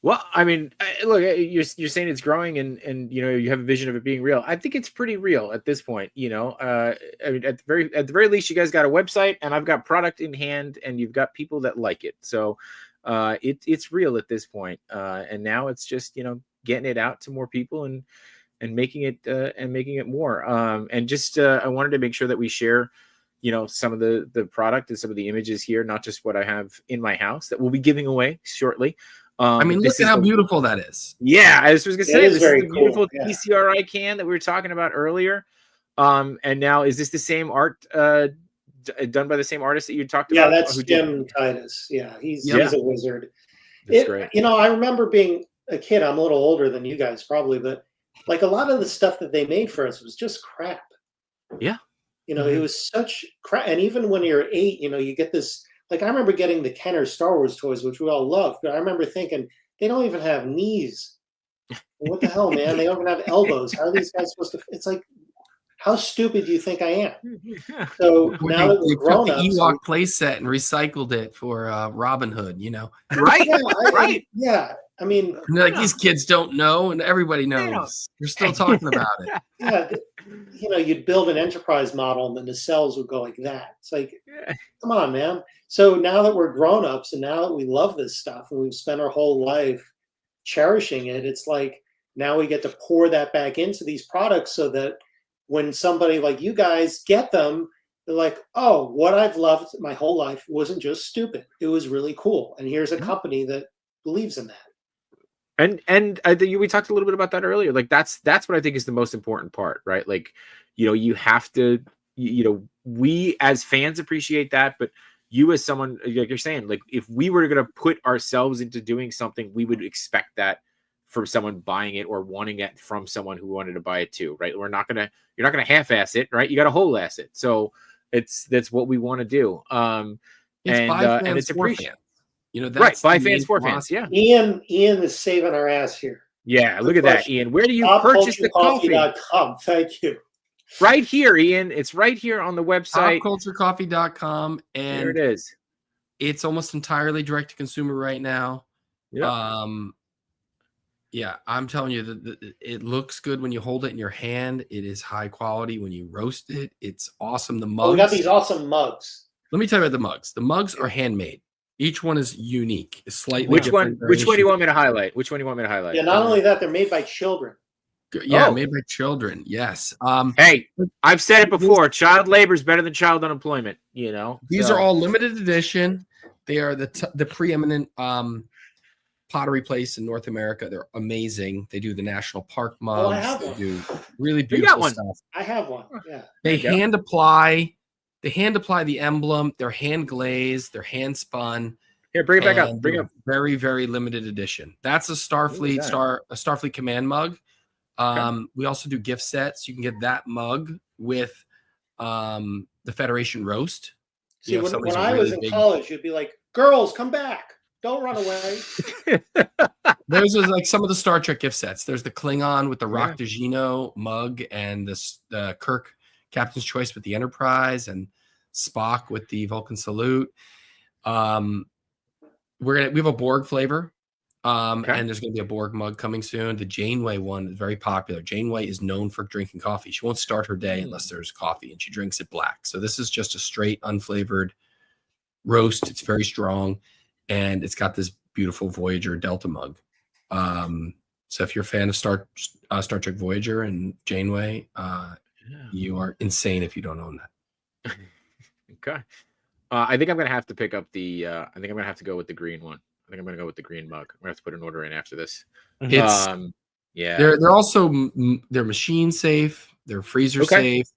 Well, I mean, look, you're saying it's growing, and you know, you have a vision of it being real. I think it's pretty real at this point. You know, I mean, at the very least, you guys got a website, and I've got product in hand, and you've got people that like it. So, it's real at this point. And now it's just, you know, getting it out to more people and making it more. And just I wanted to make sure that we share, you know, some of the product and some of the images here, not just what I have in my house that we'll be giving away shortly, I mean, look at how beautiful that is. Yeah, I was gonna say, this is the beautiful cool. TCRI can that we were talking about earlier. And now, is this the same art done by the same artist that you talked about? Yeah, that's Jim Titus. Yeah, he's a wizard. That's great. You know, I remember being a kid. I'm a little older than you guys probably, but like a lot of the stuff that they made for us was just crap. Yeah. You know, it was such crap. And even when you're 8, you know, you get this. Like I remember getting the Kenner Star Wars toys, which we all loved, but I remember thinking they don't even have knees. What the hell, man? They don't even have elbows. How are these guys supposed to? It's like, how stupid do you think I am? So now that we're grown up, the Ewok playset and recycled it for Robin Hood, you know, right? Right? Yeah. I mean, like these kids don't know, and everybody knows. You're still talking about it. Yeah, you know, you'd build an enterprise model, and then the cells would go like that. It's like, come on, man. So now that we're grown-ups, and now that we love this stuff, and we've spent our whole life cherishing it, it's like now we get to pour that back into these products, so that when somebody like you guys get them, they're like, oh, what I've loved my whole life wasn't just stupid. It was really cool. And here's a company that believes in that. And I think we talked a little bit about that earlier. Like that's what I think is the most important part, right? Like, you know, you have to, you know, we as fans appreciate that, but you as someone, like you're saying, like if we were going to put ourselves into doing something, we would expect that from someone buying it or wanting it from someone who wanted to buy it too, right? You're not gonna half-ass it, right? You got to whole-ass it. So that's what we want to do. And it's appreciated. You know, that's right, by fans for fans. Yeah. Ian is saving our ass here. Yeah, look at that, Ian. Where do you purchase the coffee? Thank you. Right here, Ian. It's right here on the website. Popculturecoffee.com, and there it is. It's almost entirely direct to consumer right now. Yeah. Yeah, I'm telling you that it looks good when you hold it in your hand. It is high quality when you roast it. It's awesome. The mugs. We got these awesome mugs. Let me tell you about the mugs. The mugs are handmade. Each one is unique. It's slightly Which one do you want me to highlight? Which one do you want me to highlight? Yeah, not only that, they're made by children. Yeah, made by children. Yes. Hey, I've said it before. Child labor is better than child unemployment. You know, these are all limited edition. They are the preeminent pottery place in North America. They're amazing. They do the national park mugs. Oh, I have one. They do really beautiful stuff. I have one. Yeah. They hand apply. They hand apply the emblem. They're hand glazed. They're hand spun. Here, bring it back up. Bring it up. Very, very limited edition. That's a Starfleet command mug. We also do gift sets. You can get that mug with the Federation roast. See, when I was in college, you'd be like, "Girls, come back! Don't run away." There's like some of the Star Trek gift sets. There's the Klingon with the Rock de Gino mug, and the Kirk Captain's Choice with the Enterprise, and Spock with the Vulcan salute. We have a Borg flavor. And there's going to be a Borg mug coming soon. The Janeway one is very popular. Janeway is known for drinking coffee. She won't start her day unless there's coffee, and she drinks it black. So this is just a straight, unflavored roast. It's very strong, and it's got this beautiful Voyager Delta mug. So if you're a fan of Star Trek Voyager and Janeway, you are insane if you don't own that. Okay. I think I'm going to have to pick up the. I think I'm going to have to go with the green one. I think I'm going to go with the green mug. I'm going to have to put an order in after this. It's They're also they're machine safe. They're freezer safe.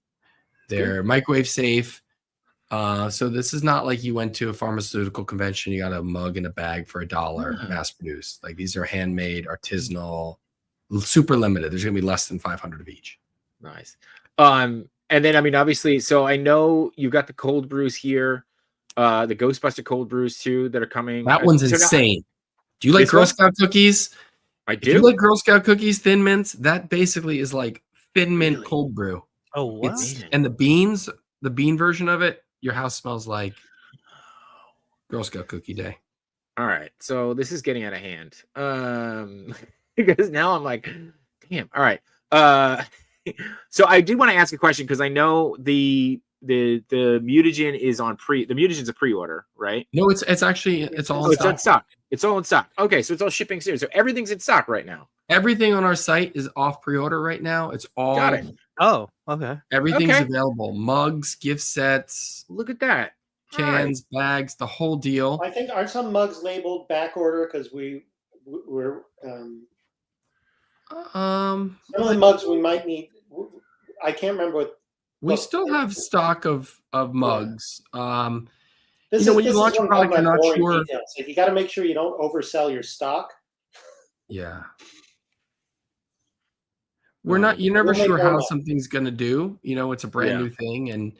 They're microwave safe. So this is not like you went to a pharmaceutical convention. You got a mug in a bag for $1, mass produced. Like these are handmade, artisanal, super limited. There's going to be less than 500 of each. Nice. And then I mean, obviously, so I know you've got the cold brews here. The Ghostbuster cold brews too that are coming. That one's insane. Do you like Girl Scout cookies? I do. If you like Girl Scout cookies, Thin Mints, that basically is like Thin Mint cold brew. Oh, wow. And the beans, the bean version of it, your house smells like Girl Scout cookie day. All right. So this is getting out of hand. Because now I'm like, damn. All right. So I do want to ask a question because I know the mutagen is on the mutagen's a pre-order, right? No, it's actually all in stock. It's all in stock. Okay, so it's all shipping soon. So everything's in stock right now. Everything on our site is off pre-order right now. It's all got it. Oh, okay. Everything's available. Mugs, gift sets. Look at that. Cans, bags, the whole deal. I think aren't some mugs labeled back order because we we're some of the mugs we might need. I can't remember what. We still have stock of mugs. When you launch a product, you're not sure. Like, you got to make sure you don't oversell your stock. Yeah. You're never sure how something's going to do. It's a brand new thing, and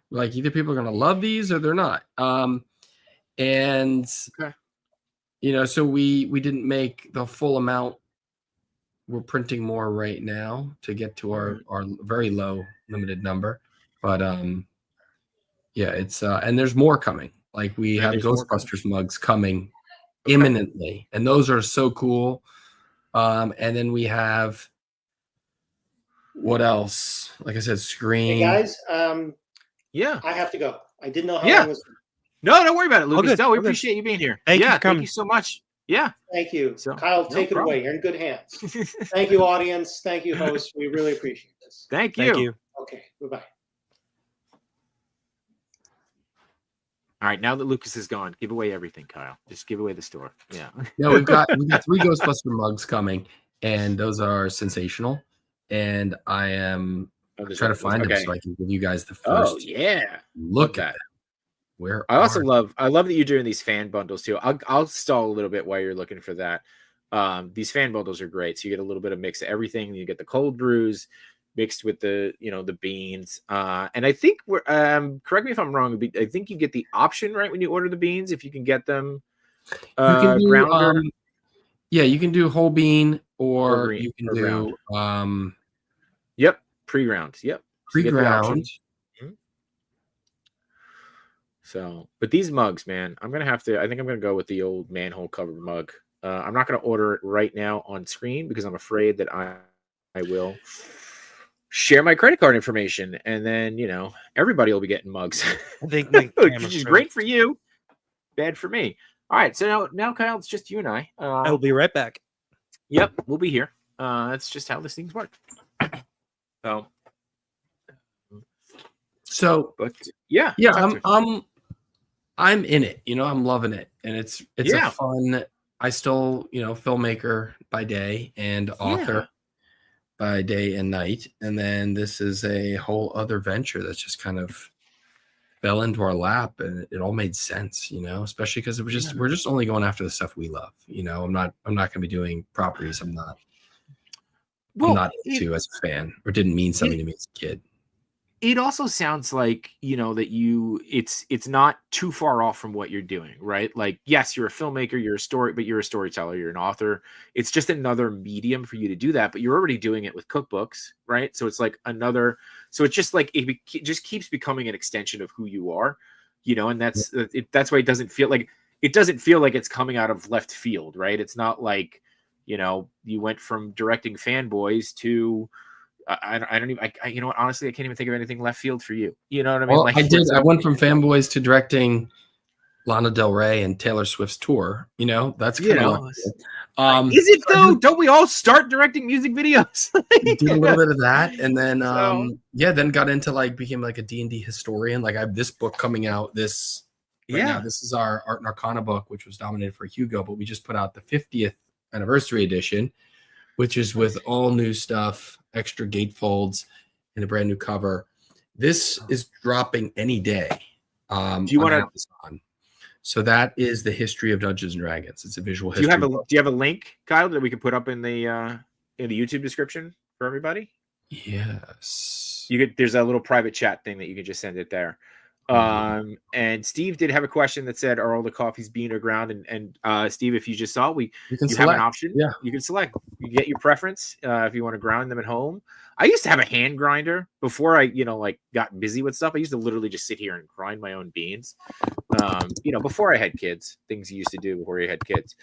like either people are going to love these or they're not. So we didn't make the full amount. We're printing more right now to get to our very low limited number, but it's and there's more coming. Like we have Ghostbusters mugs coming imminently, and those are so cool. And then we have what else? Like I said, Scream. Hey guys, I have to go. I didn't know how long was. No, don't worry about it, Lucas. No, we appreciate you being here. Thank you so much. Yeah. Thank you. So, Kyle, take it away. You're in good hands. Thank you, audience. Thank you, host. We really appreciate this. Thank you. Okay. Bye-bye. All right. Now that Lucas is gone, give away everything, Kyle. Just give away the store. Yeah. No, we've got 3 Ghostbuster mugs coming, and those are sensational. And I am trying to find them so I can give you guys the first look at them. I love that you're doing these fan bundles too. I'll stall a little bit while you're looking for that. These fan bundles are great. So you get a little bit of mix of everything. You get the cold brews mixed with the beans. And I think correct me if I'm wrong, I think you get the option right when you order the beans if you can get them ground. You can do whole bean or you can do pre-ground. Yep. Pre-ground. So, but these mugs, man, I think I'm going to go with the old manhole cover mug. I'm not going to order it right now on screen because I'm afraid that I will share my credit card information. And then, everybody will be getting mugs. I think which is great for you. Bad for me. All right. So now Kyle, it's just you and I. I will be right back. Yep. We'll be here. That's just how these things work. But I'm in it, I'm loving it, and it's a fun. I still, filmmaker by day and author by day and night, and then this is a whole other venture that's just kind of fell into our lap, and it all made sense, especially because we're just only going after the stuff we love. I'm not going to be doing properties I'm not into as a fan, or didn't mean something to me as a kid. It also sounds like, that it's not too far off from what you're doing, right? Like, yes, you're a filmmaker, but you're a storyteller, you're an author. It's just another medium for you to do that, but you're already doing it with cookbooks, right? So it's like so it's just like, it just keeps becoming an extension of who you are, and that's why it doesn't feel like it's coming out of left field, right? It's not like, you went from directing Fanboys to, I don't even, honestly, I can't even think of anything left field for you. You know what I mean? Well, I went from Fanboys to directing Lana Del Rey and Taylor Swift's tour. That's kind of is it though? Don't we all start directing music videos? Did a little bit of that, and then then got into became a D&D historian. I have this book coming out. This is our Art and Arcana book, which was nominated for a Hugo, but we just put out the 50th anniversary edition, which is with all new stuff, extra gatefolds, and a brand new cover. This is dropping any day. Do you want Amazon. So that is the history of Dungeons and Dragons. It's a visual history. Do you have a link, Kyle, that we can put up in the YouTube description for everybody? Yes. There's a little private chat thing that you can just send it there. And Steve did have a question that said, are all the coffees bean or ground? And Steve, if you just saw, you have an option. Yeah. You can select. You get your preference if you want to grind them at home. I used to have a hand grinder before I, got busy with stuff. I used to literally just sit here and grind my own beans. Before I had kids, things you used to do before you had kids.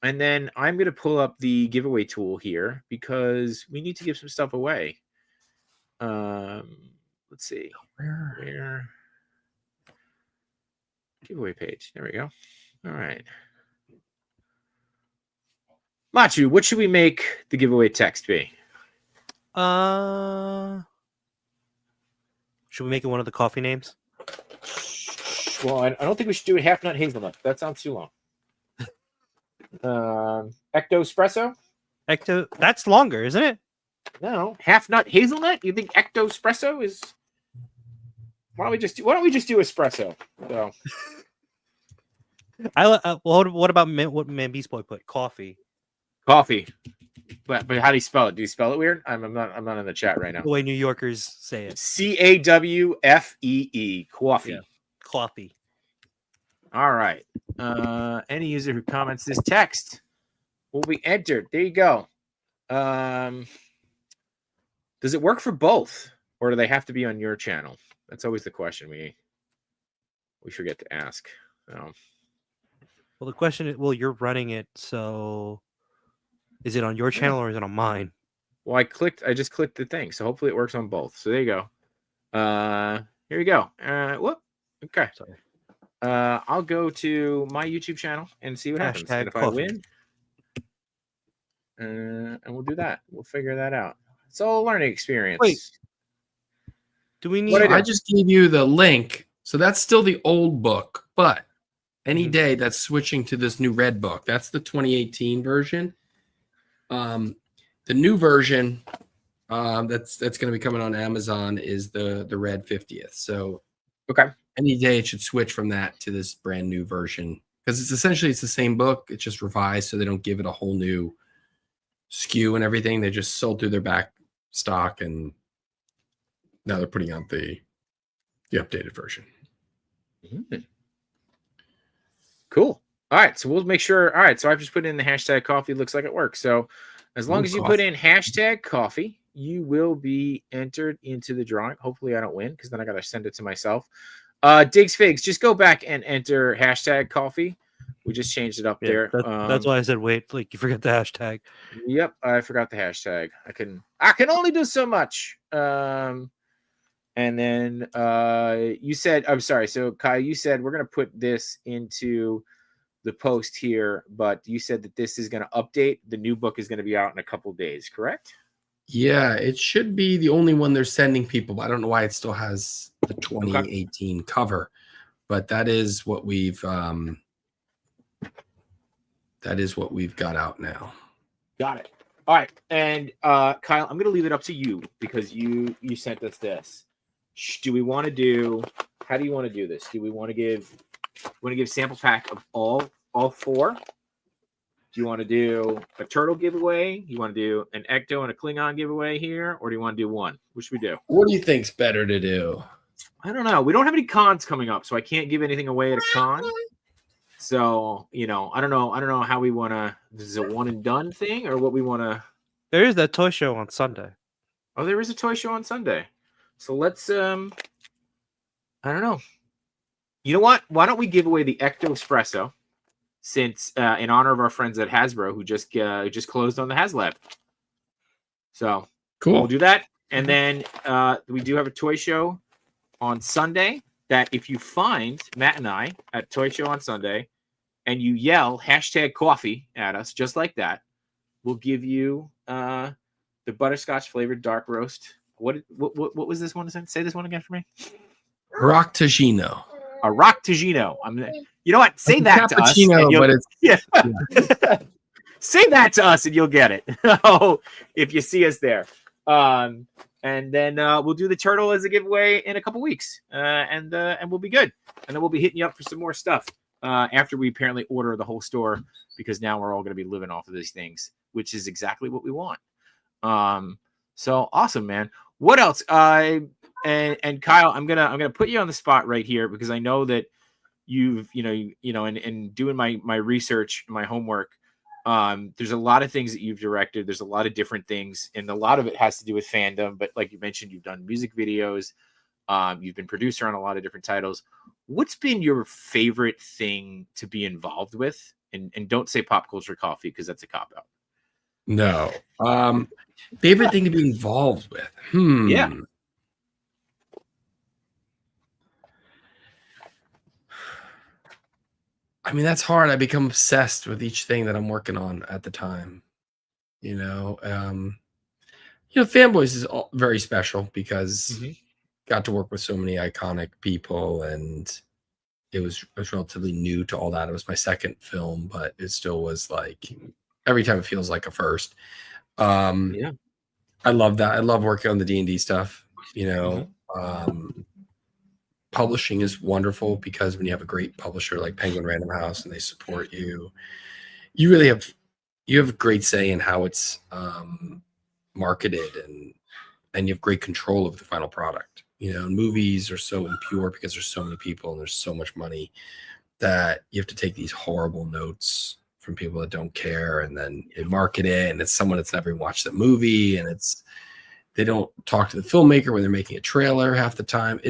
And then I'm going to pull up the giveaway tool here because we need to give some stuff away. Let's see. Where? Giveaway page. There we go. All right. Machu, what should we make the giveaway text be? Should we make it one of the coffee names? Well, I don't think we should do a half nut hazelnut. That sounds too long. Ecto espresso. Ecto, that's longer, isn't it? No, half nut hazelnut. You think ecto espresso is? Why don't we just do espresso? So, what about what Man Beast Boy put? Coffee. But how do you spell it? Do you spell it weird? I'm not in the chat right now. The way New Yorkers say it. CAWFEE. Coffee. Yeah. Coffee. All right. Any user who comments this text will be entered. There you go. Does it work for both, or do they have to be on your channel? That's always the question we forget to ask. So. Well, the question is, well, you're running it, so is it on your channel or is it on mine? Well, I just clicked the thing, so hopefully it works on both. So there you go. Here you go. Whoop. Okay. Sorry. I'll go to my YouTube channel and see what happens. And if I win, and we'll do that. We'll figure that out. It's all a learning experience. Wait. Do we need? I just gave you the link, so that's still the old book, but any day that's switching to this new red book. That's the 2018 version. The new version that's going to be coming on Amazon is the red 50th. So okay, any day it should switch from that to this brand new version, because it's the same book. It's just revised, so they don't give it a whole new SKU and everything. They just sold through their back stock, and now they're putting out the updated version. Cool. All right, so we'll make sure. All right, so I've just put in the hashtag coffee. Looks like it works. So as long as you put in hashtag coffee, you will be entered into the drawing. Hopefully I don't win, because then I got to send it to myself. Diggs Figs, just go back and enter hashtag coffee. We just changed it up there. That's why I said wait. Like, you forget the hashtag. Yep, I forgot the hashtag. I can only do so much. And then you said, I'm sorry. So Kyle, you said we're gonna put this into the post here, but you said that this is gonna update. The new book is gonna be out in a couple days, correct? Yeah, it should be the only one they're sending people, but I don't know why it still has the 2018 cover. But that is what we've got out now. Got it. All right. And Kyle, I'm gonna leave it up to you, because you sent us this. Do we want to do? How do you want to do this? Do we want to give sample pack of all four? Do you want to do a turtle giveaway? You want to do an Ecto and a Klingon giveaway here, or do you want to do one? What should we do? What do you think's better to do? I don't know. We don't have any cons coming up, so I can't give anything away at a con. So I don't know how we want to. This is a one and done thing, or what we want to. There is that toy show on Sunday. Oh, there is a toy show on Sunday. So let's I don't know. You know what? Why don't we give away the Ecto Espresso, since in honor of our friends at Hasbro, who just closed on the HasLab. So cool. We'll do that. And then we do have a toy show on Sunday that if you find Matt and I at Toy Show on Sunday and you yell hashtag coffee at us just like that, we'll give you the butterscotch flavored dark roast. What was this one? Say this one again for me. Rock Tagino. A rock Tagino. You know what? Say that to us. But it's, yeah. Say that to us and you'll get it. If you see us there. And then we'll do the turtle as a giveaway in a couple weeks. And we'll be good. And then we'll be hitting you up for some more stuff after we apparently order the whole store, because now we're all going to be living off of these things, which is exactly what we want. So awesome, man. What else? And Kyle, I'm gonna put you on the spot right here, because I know that you've in doing my research, my homework, there's a lot of things that you've directed. There's a lot of different things, and a lot of it has to do with fandom. But like you mentioned, you've done music videos. You've been producer on a lot of different titles. What's been your favorite thing to be involved with? And don't say pop culture coffee, because that's a cop out. No. Favorite thing to be involved with. Yeah. I mean, that's hard. I become obsessed with each thing that I'm working on at the time. Fanboys is very special, because got to work with so many iconic people, and it was relatively new to all that. It was my second film, but it still was like every time it feels like a first. Yeah. I love that. I love working on the D&D stuff. Publishing is wonderful because when you have a great publisher like Penguin Random House and they support you, you really have a great say in how it's marketed, and you have great control of the final product. Movies are so impure because there's so many people and there's so much money that you have to take these horrible notes from people that don't care, and then they market it, and it's someone that's never watched the movie, and they don't talk to the filmmaker when they're making a trailer half the time.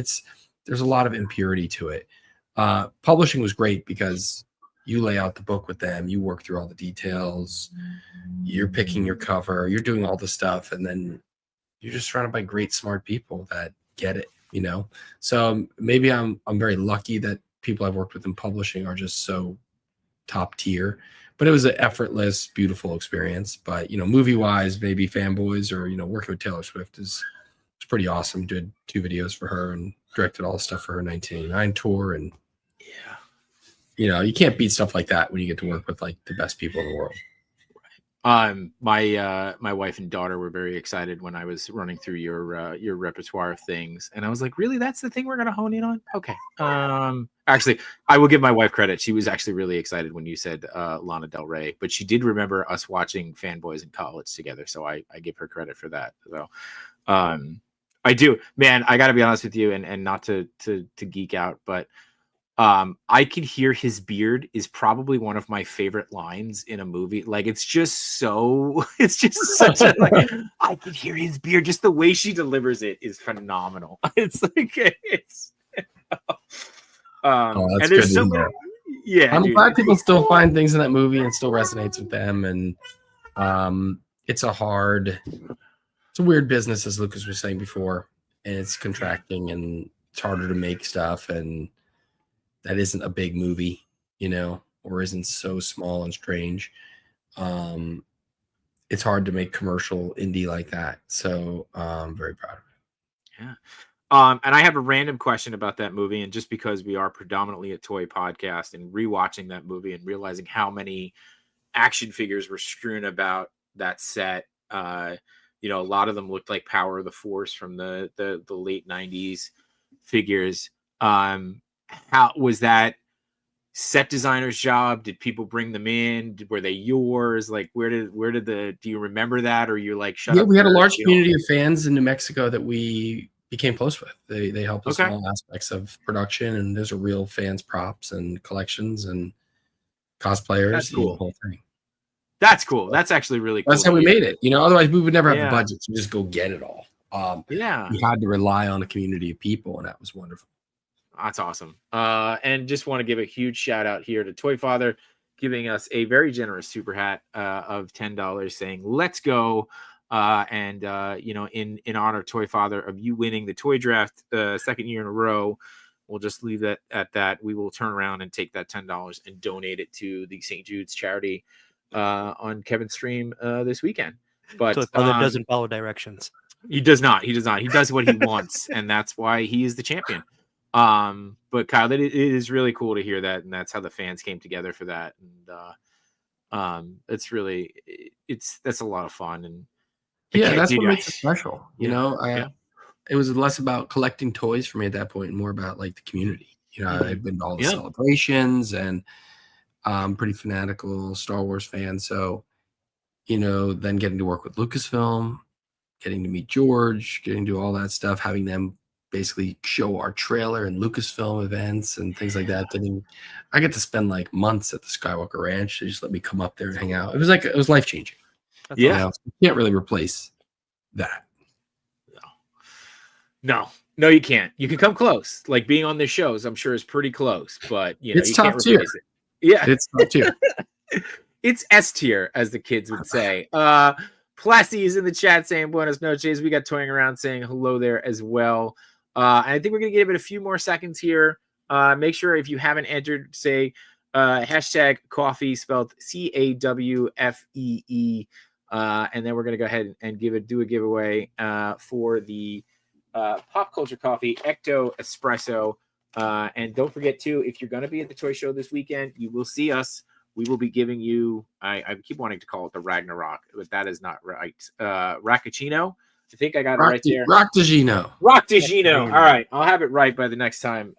There's a lot of impurity to it. Publishing was great because you lay out the book with them, you work through all the details, you're picking your cover, you're doing all the stuff, and then you're just surrounded by great, smart people that get it, So maybe I'm very lucky that people I've worked with in publishing are just so top tier, but it was an effortless, beautiful experience. But, movie-wise, maybe Fanboys or, working with Taylor Swift is pretty awesome. Did 2 videos for her and directed all the stuff for her 1989 tour. And you can't beat stuff like that when you get to work with like the best people in the world. My wife and daughter were very excited when I was running through your repertoire of things, and I was like, really, that's the thing we're gonna hone in on? Okay. Actually, I will give my wife credit. She was actually really excited when you said Lana Del Rey, but she did remember us watching Fanboys in college together, so I give her credit for that. So I do, man. I got to be honest with you, and not to geek out, but I can hear his beard is probably one of my favorite lines in a movie. Like, it's just such a, like, I can hear his beard. Just the way she delivers it is phenomenal. It's like, that's and there's good so many, yeah. I'm glad people still find things in that movie and still resonates with them. And it's a weird business, as Lucas was saying before, and it's contracting and it's harder to make stuff. And that isn't a big movie, or isn't so small and strange. It's hard to make commercial indie like that. So I'm very proud of it. Yeah. And I have a random question about that movie. And just because we are predominantly a toy podcast, and rewatching that movie and realizing how many action figures were strewn about that set, a lot of them looked like Power of the Force from the late 90s figures. How was that set designer's job? Did people bring them in? Were they yours? Like, do you remember that? Or you're like, shut up? We had a large community of fans in New Mexico that we became close with. They helped us in all aspects of production, and those are real fans, props and collections and cosplayers. That's cool. And the whole thing. That's cool. That's actually really cool. That's how we made it. Otherwise we would never have the budget to just go get it all. We had to rely on a community of people, and that was wonderful. That's awesome. And just want to give a huge shout out here to Toy Father, giving us a very generous super hat of $10, saying, let's go. In honor of Toy Father, of you winning the toy draft second year in a row, we'll just leave that at that. We will turn around and take that $10 and donate it to the St. Jude's charity on Kevin's stream this weekend. But Toy Father doesn't follow directions. He does not. He does what he wants, and that's why he is the champion. But Kyle, it is really cool to hear that, and that's how the fans came together for that. And that's a lot of fun. And that's what makes it special. It was less about collecting toys for me at that point, and more about like the community. I've been to all the celebrations, and I'm pretty fanatical Star Wars fan. So, then getting to work with Lucasfilm, getting to meet George, getting to do all that stuff, having them basically show our trailer and Lucasfilm events and things like that. I get to spend like months at the Skywalker Ranch. They just let me come up there and hang out. It was life-changing. You can't really replace that. No, you can't. You can come close. Like being on the shows, I'm sure is pretty close, but it's you top tier. Yeah, it's top tier. It's S tier, as the kids would say. Plasty is in the chat saying buenos noches. We got Toying Around saying hello there as well. And I think we're going to give it a few more seconds here. Make sure if you haven't entered, say hashtag coffee, spelled CAWFEE. And then we're going to go ahead and do a giveaway for the Pop Culture Coffee Ecto Espresso And don't forget too, if you're going to be at the toy show this weekend, you will see us. We will be giving you, I keep wanting to call it the Ragnarok, but that is not right. Racconcino. I think I got it right there. Roctagino. Roctagino. All right. I'll have it right by the next time.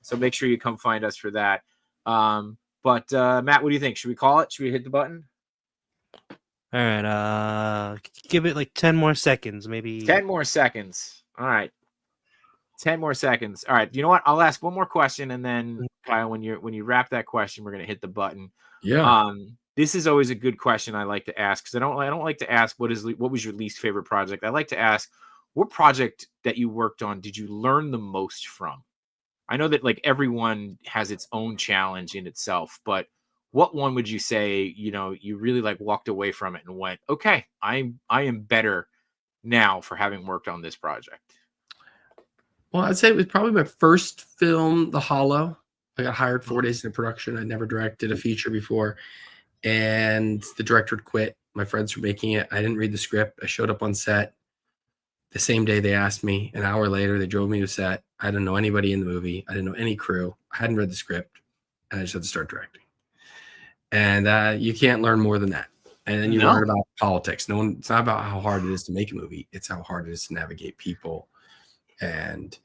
So make sure you come find us for that. But Matt, what do you think? Should we call it? Should we hit the button? All right. Give it like 10 more seconds, maybe. 10 more seconds. All right. 10 more seconds. All right. You know what? I'll ask one more question, and then Kyle, when you wrap that question, we're gonna hit the button. Yeah. This is always a good question I like to ask, because I don't like to ask what was your least favorite project. I like to ask, what project that you worked on did you learn the most from? I know that like everyone has its own challenge in itself, but what one would you say, you really like walked away from it and went, okay, I am better now for having worked on this project? Well, I'd say it was probably my first film, The Hollow. I got hired 4 days into production. I'd never directed a feature before. And the director had quit. My friends were making it. I didn't read the script. I showed up on set. The same day they asked me. An hour later, they drove me to set. I didn't know anybody in the movie. I didn't know any crew. I hadn't read the script. And I just had to start directing. And you can't learn more than that. And then you learn about politics. It's not about how hard it is to make a movie. It's how hard it is to navigate people and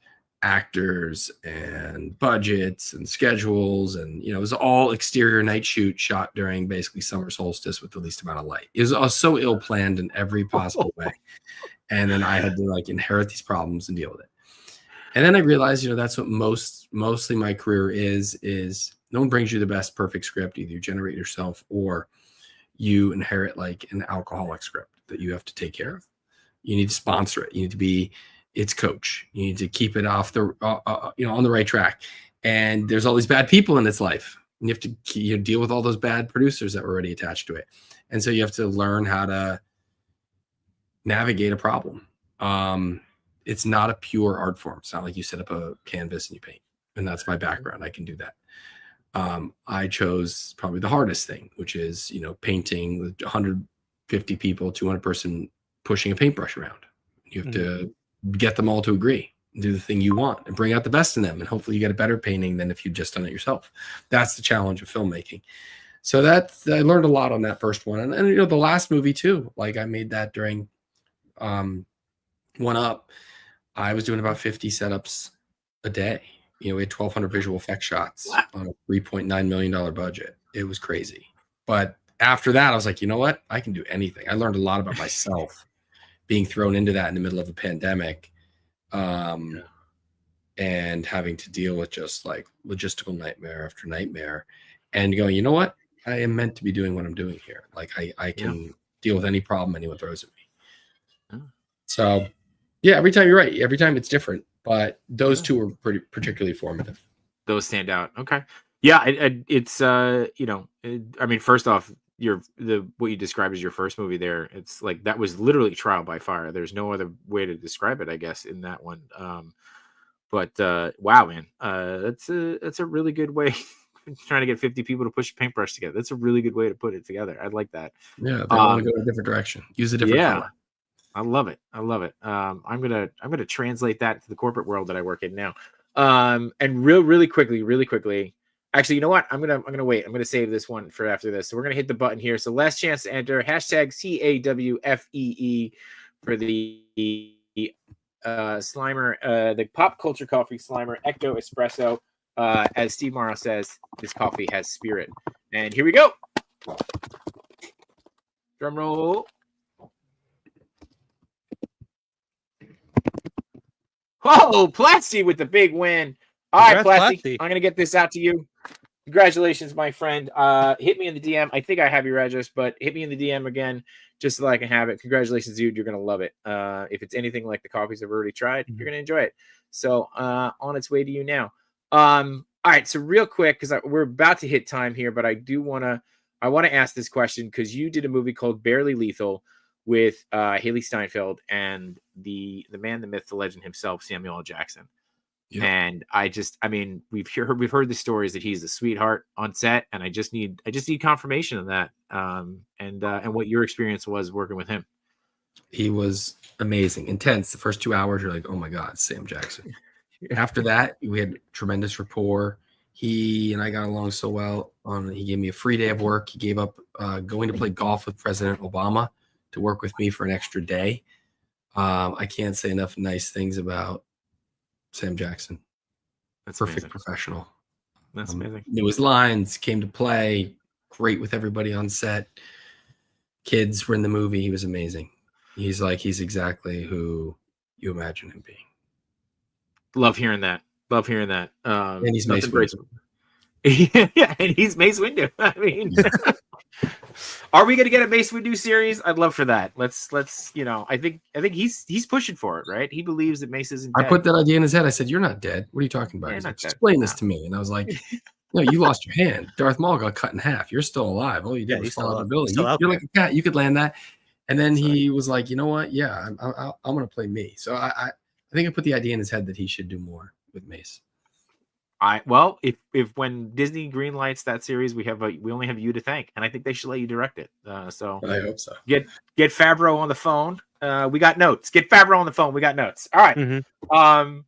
actors and budgets and schedules. And, it was all exterior night shoot shot during basically summer solstice with the least amount of light. It was so ill planned in every possible way. And then I had to like inherit these problems and deal with it. And then I realized, that's what mostly my career is no one brings you the best perfect script. Either you generate yourself or you inherit like an alcoholic script that you have to take care of. You need to sponsor it. You need to be its coach. You need to keep it off the, on the right track. And there's all these bad people in its life. And you have to deal with all those bad producers that were already attached to it. And so you have to learn how to navigate a problem. It's not a pure art form. It's not like you set up a canvas and you paint. And that's my background. I can do that. I chose probably the hardest thing, which is, painting with 150 people, 200 person pushing a paintbrush around. You have to get them all to agree, do the thing you want, and bring out the best in them. And hopefully you get a better painting than if you'd just done it yourself. That's the challenge of filmmaking. So I learned a lot on that first one. And the last movie too, like I made that during One Up. I was doing about 50 setups a day. We had 1,200 visual effects shots on a $3.9 million budget. It was crazy. But after that, I was like, you know what? I can do anything. I learned a lot about myself being thrown into that in the middle of a pandemic, and having to deal with just like logistical nightmare after nightmare, and going, you know what? I am meant to be doing what I'm doing here. Like I can deal with any problem anyone throws at me. So yeah, every time you're right. Every time it's different, but those two are pretty particularly formative. Those stand out. Okay. Yeah. It's, I mean, first off, what you described as your first movie there, it's like that was literally trial by fire. There's no other way to describe it, I guess, in that one. But wow, man, that's a really good way. Trying to get 50 people to push a paintbrush together. That's a really good way to put it together. I like that. Yeah, they want to go a different direction. Use a different color. I love it. I'm gonna translate that to the corporate world that I work in now. And really quickly. Actually, you know what? I'm gonna wait. I'm gonna save this one for after this. So we're gonna hit the button here. So last chance to enter #CAWFEE for the Slimer, the pop culture coffee Slimer Ecto Espresso. As Steve Morrow says, this coffee has spirit. And here we go. Drum roll. Oh, Platzi with the big win. All right, Platzi, I'm going to get this out to you. Congratulations, my friend. Hit me in the DM. I think I have your address, but hit me in the DM again just so I can have it. Congratulations, dude. You're going to love it. If it's anything like the coffees I've already tried, you're going to enjoy it. So on its way to you now. All right. So real quick, because we're about to hit time here, but I want to ask this question because you did a movie called Barely Lethal with Haley Steinfeld and the man, the myth, the legend himself, Samuel L. Jackson. Yeah. And we've heard the stories that he's a sweetheart on set, and I just need confirmation of that. And what your experience was working with him. He was amazing, intense. The first 2 hours, you're like, oh my God, Sam Jackson. After that, we had tremendous rapport. He and I got along so well. He gave me a free day of work. He gave up going to play golf with President Obama to work with me for an extra day. I can't say enough nice things about Sam Jackson. That's perfect amazing. Professional. That's amazing. Knew his lines, came to play, great with everybody on set. Kids were in the movie. He was amazing. He's exactly who you imagine him being. Love hearing that. And he's Mace Windu. Yeah, and he's Mace Windu. I mean, are we going to get a Mace Windu series? I'd love for that. Let's I think he's pushing for it, right? He believes that Mace isn't dead. I put that idea in his head. I said, "You're not dead. What are you talking about?" He's like, explain this to me. And I was like, "No, you lost your hand. Darth Maul got cut in half. You're still alive. All you did was fall out of the building. You're like a cat. You could land that." And then he was like, "You know what? Yeah, I'm going to play me." So I think I put the idea in his head that he should do more with Mace. If when Disney greenlights that series, we only have you to thank, and I think they should let you direct it. So I hope so. Get Favreau on the phone. We got notes. Get Favreau on the phone. We got notes. All right. Mm-hmm.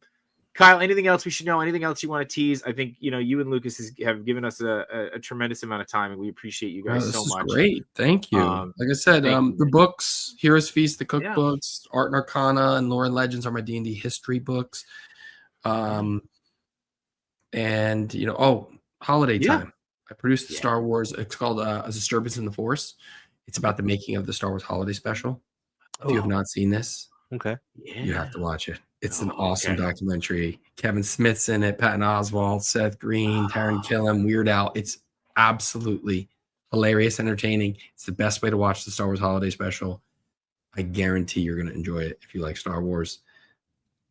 Kyle, anything else we should know? Anything else you want to tease? I think you and Lucas have given us a tremendous amount of time, and we appreciate you guys so much. Great, thank you. Like I said, the books, Heroes Feast, the cookbooks, Art and Arcana, and Lore and Legends are my D&D history books. And holiday time. I produced the Star Wars. It's called A Disturbance in the Force. It's about the making of the Star Wars holiday special. If you have not seen this, you have to watch it. It's an awesome documentary. Kevin Smith's in it, Patton Oswalt, Seth Green, Taron Killam, Weird Al. It's absolutely hilarious, entertaining. It's the best way to watch the Star Wars holiday special. I guarantee you're going to enjoy it if you like Star Wars.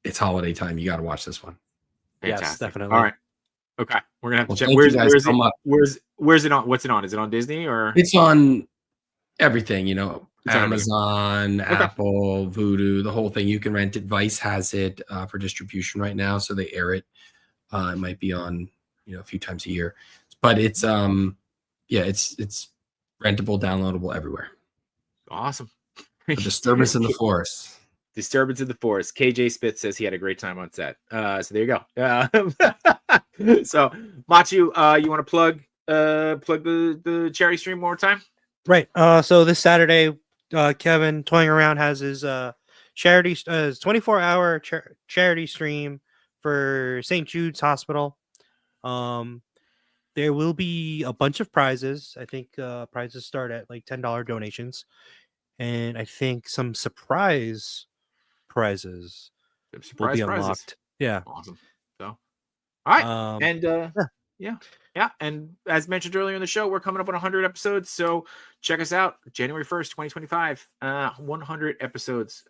It's holiday time. You got to watch this one. Fantastic. Yes, definitely. All right. Okay, we're gonna have to check. Where's it on? What's it on? Is it on Disney or? It's on everything. Amazon, Apple, Vudu, the whole thing. You can rent it. Vice has it for distribution right now, so they air it. It might be on a few times a year, but it's it's rentable, downloadable everywhere. Awesome. A Disturbance in the Forest. Disturbance in the Forest. KJ Spitz says he had a great time on set. So there you go. So Machu, you want to plug the charity stream one more time? Right. So this Saturday, Kevin Toying Around has his charity 24-hour charity stream for St. Jude's Hospital. There will be a bunch of prizes. I think prizes start at like $10 donations, and I think some surprise prizes will be unlocked. Yeah. Awesome. So, all right. And yeah. And as mentioned earlier in the show, we're coming up on 100 episodes. So check us out. January 1st, 2025. 100 episodes.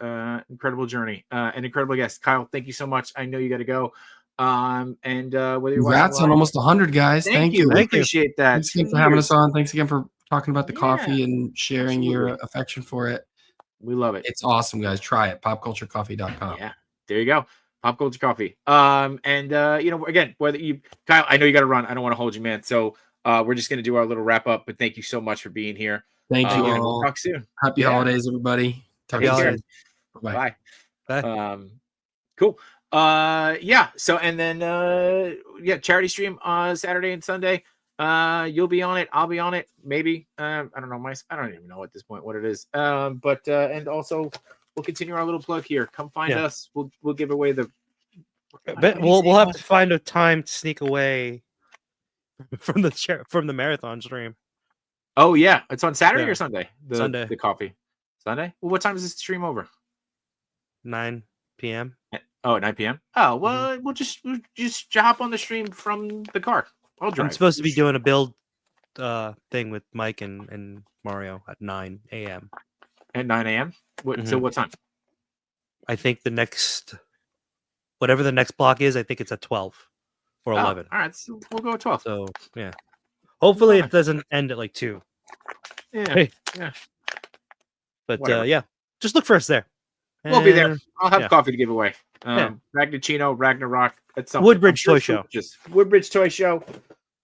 Incredible journey. An incredible guest. Kyle, thank you so much. I know you got to go. And whether you're congrats on almost 100, guys. Thank you. I appreciate that. Thanks again for having us on. Thanks again for talking about the coffee and sharing your affection for it. We love it. It's awesome, guys. Try it. popculturecoffee.com. Yeah, there you go. Pop Culture Coffee. And again, whether you, Kyle, I know you got to run. I don't want to hold you, man. So we're just going to do our little wrap up. But thank you so much for being here. Thank you all. We'll talk soon. Happy holidays, everybody. Happy holidays. Bye. Cool. So and then charity stream Saturday and Sunday. You'll be on it. I'll be on it. Maybe. I don't know. I don't even know at this point what it is. But and also we'll continue our little plug here. Come find us. We'll give away the. We'll have to find a time to sneak away from the marathon stream. Oh yeah, it's on Saturday or Sunday. Sunday. The coffee. Sunday. Well, what time is this stream over? 9 p.m. Oh, at 9 p.m. Oh well, we'll just hop on the stream from the car. I'll drive. I'm supposed to be doing a build thing with Mike and Mario at 9 a.m. At 9 a.m. So what time? I think whatever the next block is, I think it's at 12 or 11. All right, so we'll go at 12. So yeah, hopefully it doesn't end at like 2. Yeah. But just look for us there. We'll be there. I'll have coffee to give away. Ragnachino, Ragnarok at some Woodbridge Toy Show. Woodbridge Toy Show.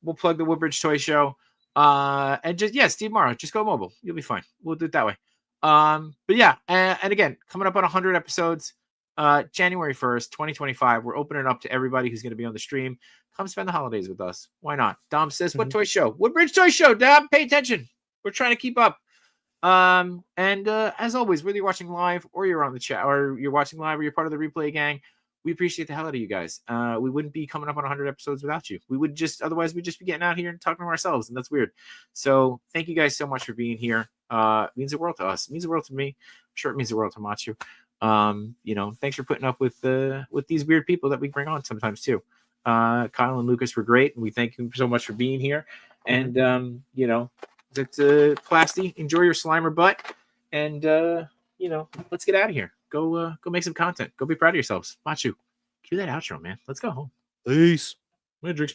We'll plug the Woodbridge Toy Show. And Steve Morrow. Just go mobile. You'll be fine. We'll do it that way. But yeah, and again, coming up on 100 episodes. January 1st, 2025. We're opening it up to everybody who's going to be on the stream. Come spend the holidays with us. Why not? Dom says, what toy show? Woodbridge Toy Show, Dom. Pay attention. We're trying to keep up. And as always, whether you're watching live or you're on the chat, or you're watching live or you're part of the replay gang, we appreciate the hell out of you guys. We wouldn't be coming up on 100 episodes without you. We would just, otherwise we'd just be getting out here and talking to ourselves, and that's weird. So thank you guys so much for being here. It means the world to us. It means the world to me. I'm sure it means the world to Matsu. Thanks for putting up with these weird people that we bring on sometimes too. Kyle and Lucas were great, and we thank you so much for being here. And that's Plasty. Enjoy your Slimer butt, and let's get out of here. Go make some content. Go be proud of yourselves. Matsu, cue that outro, man. Let's go home. Peace. Hendrix.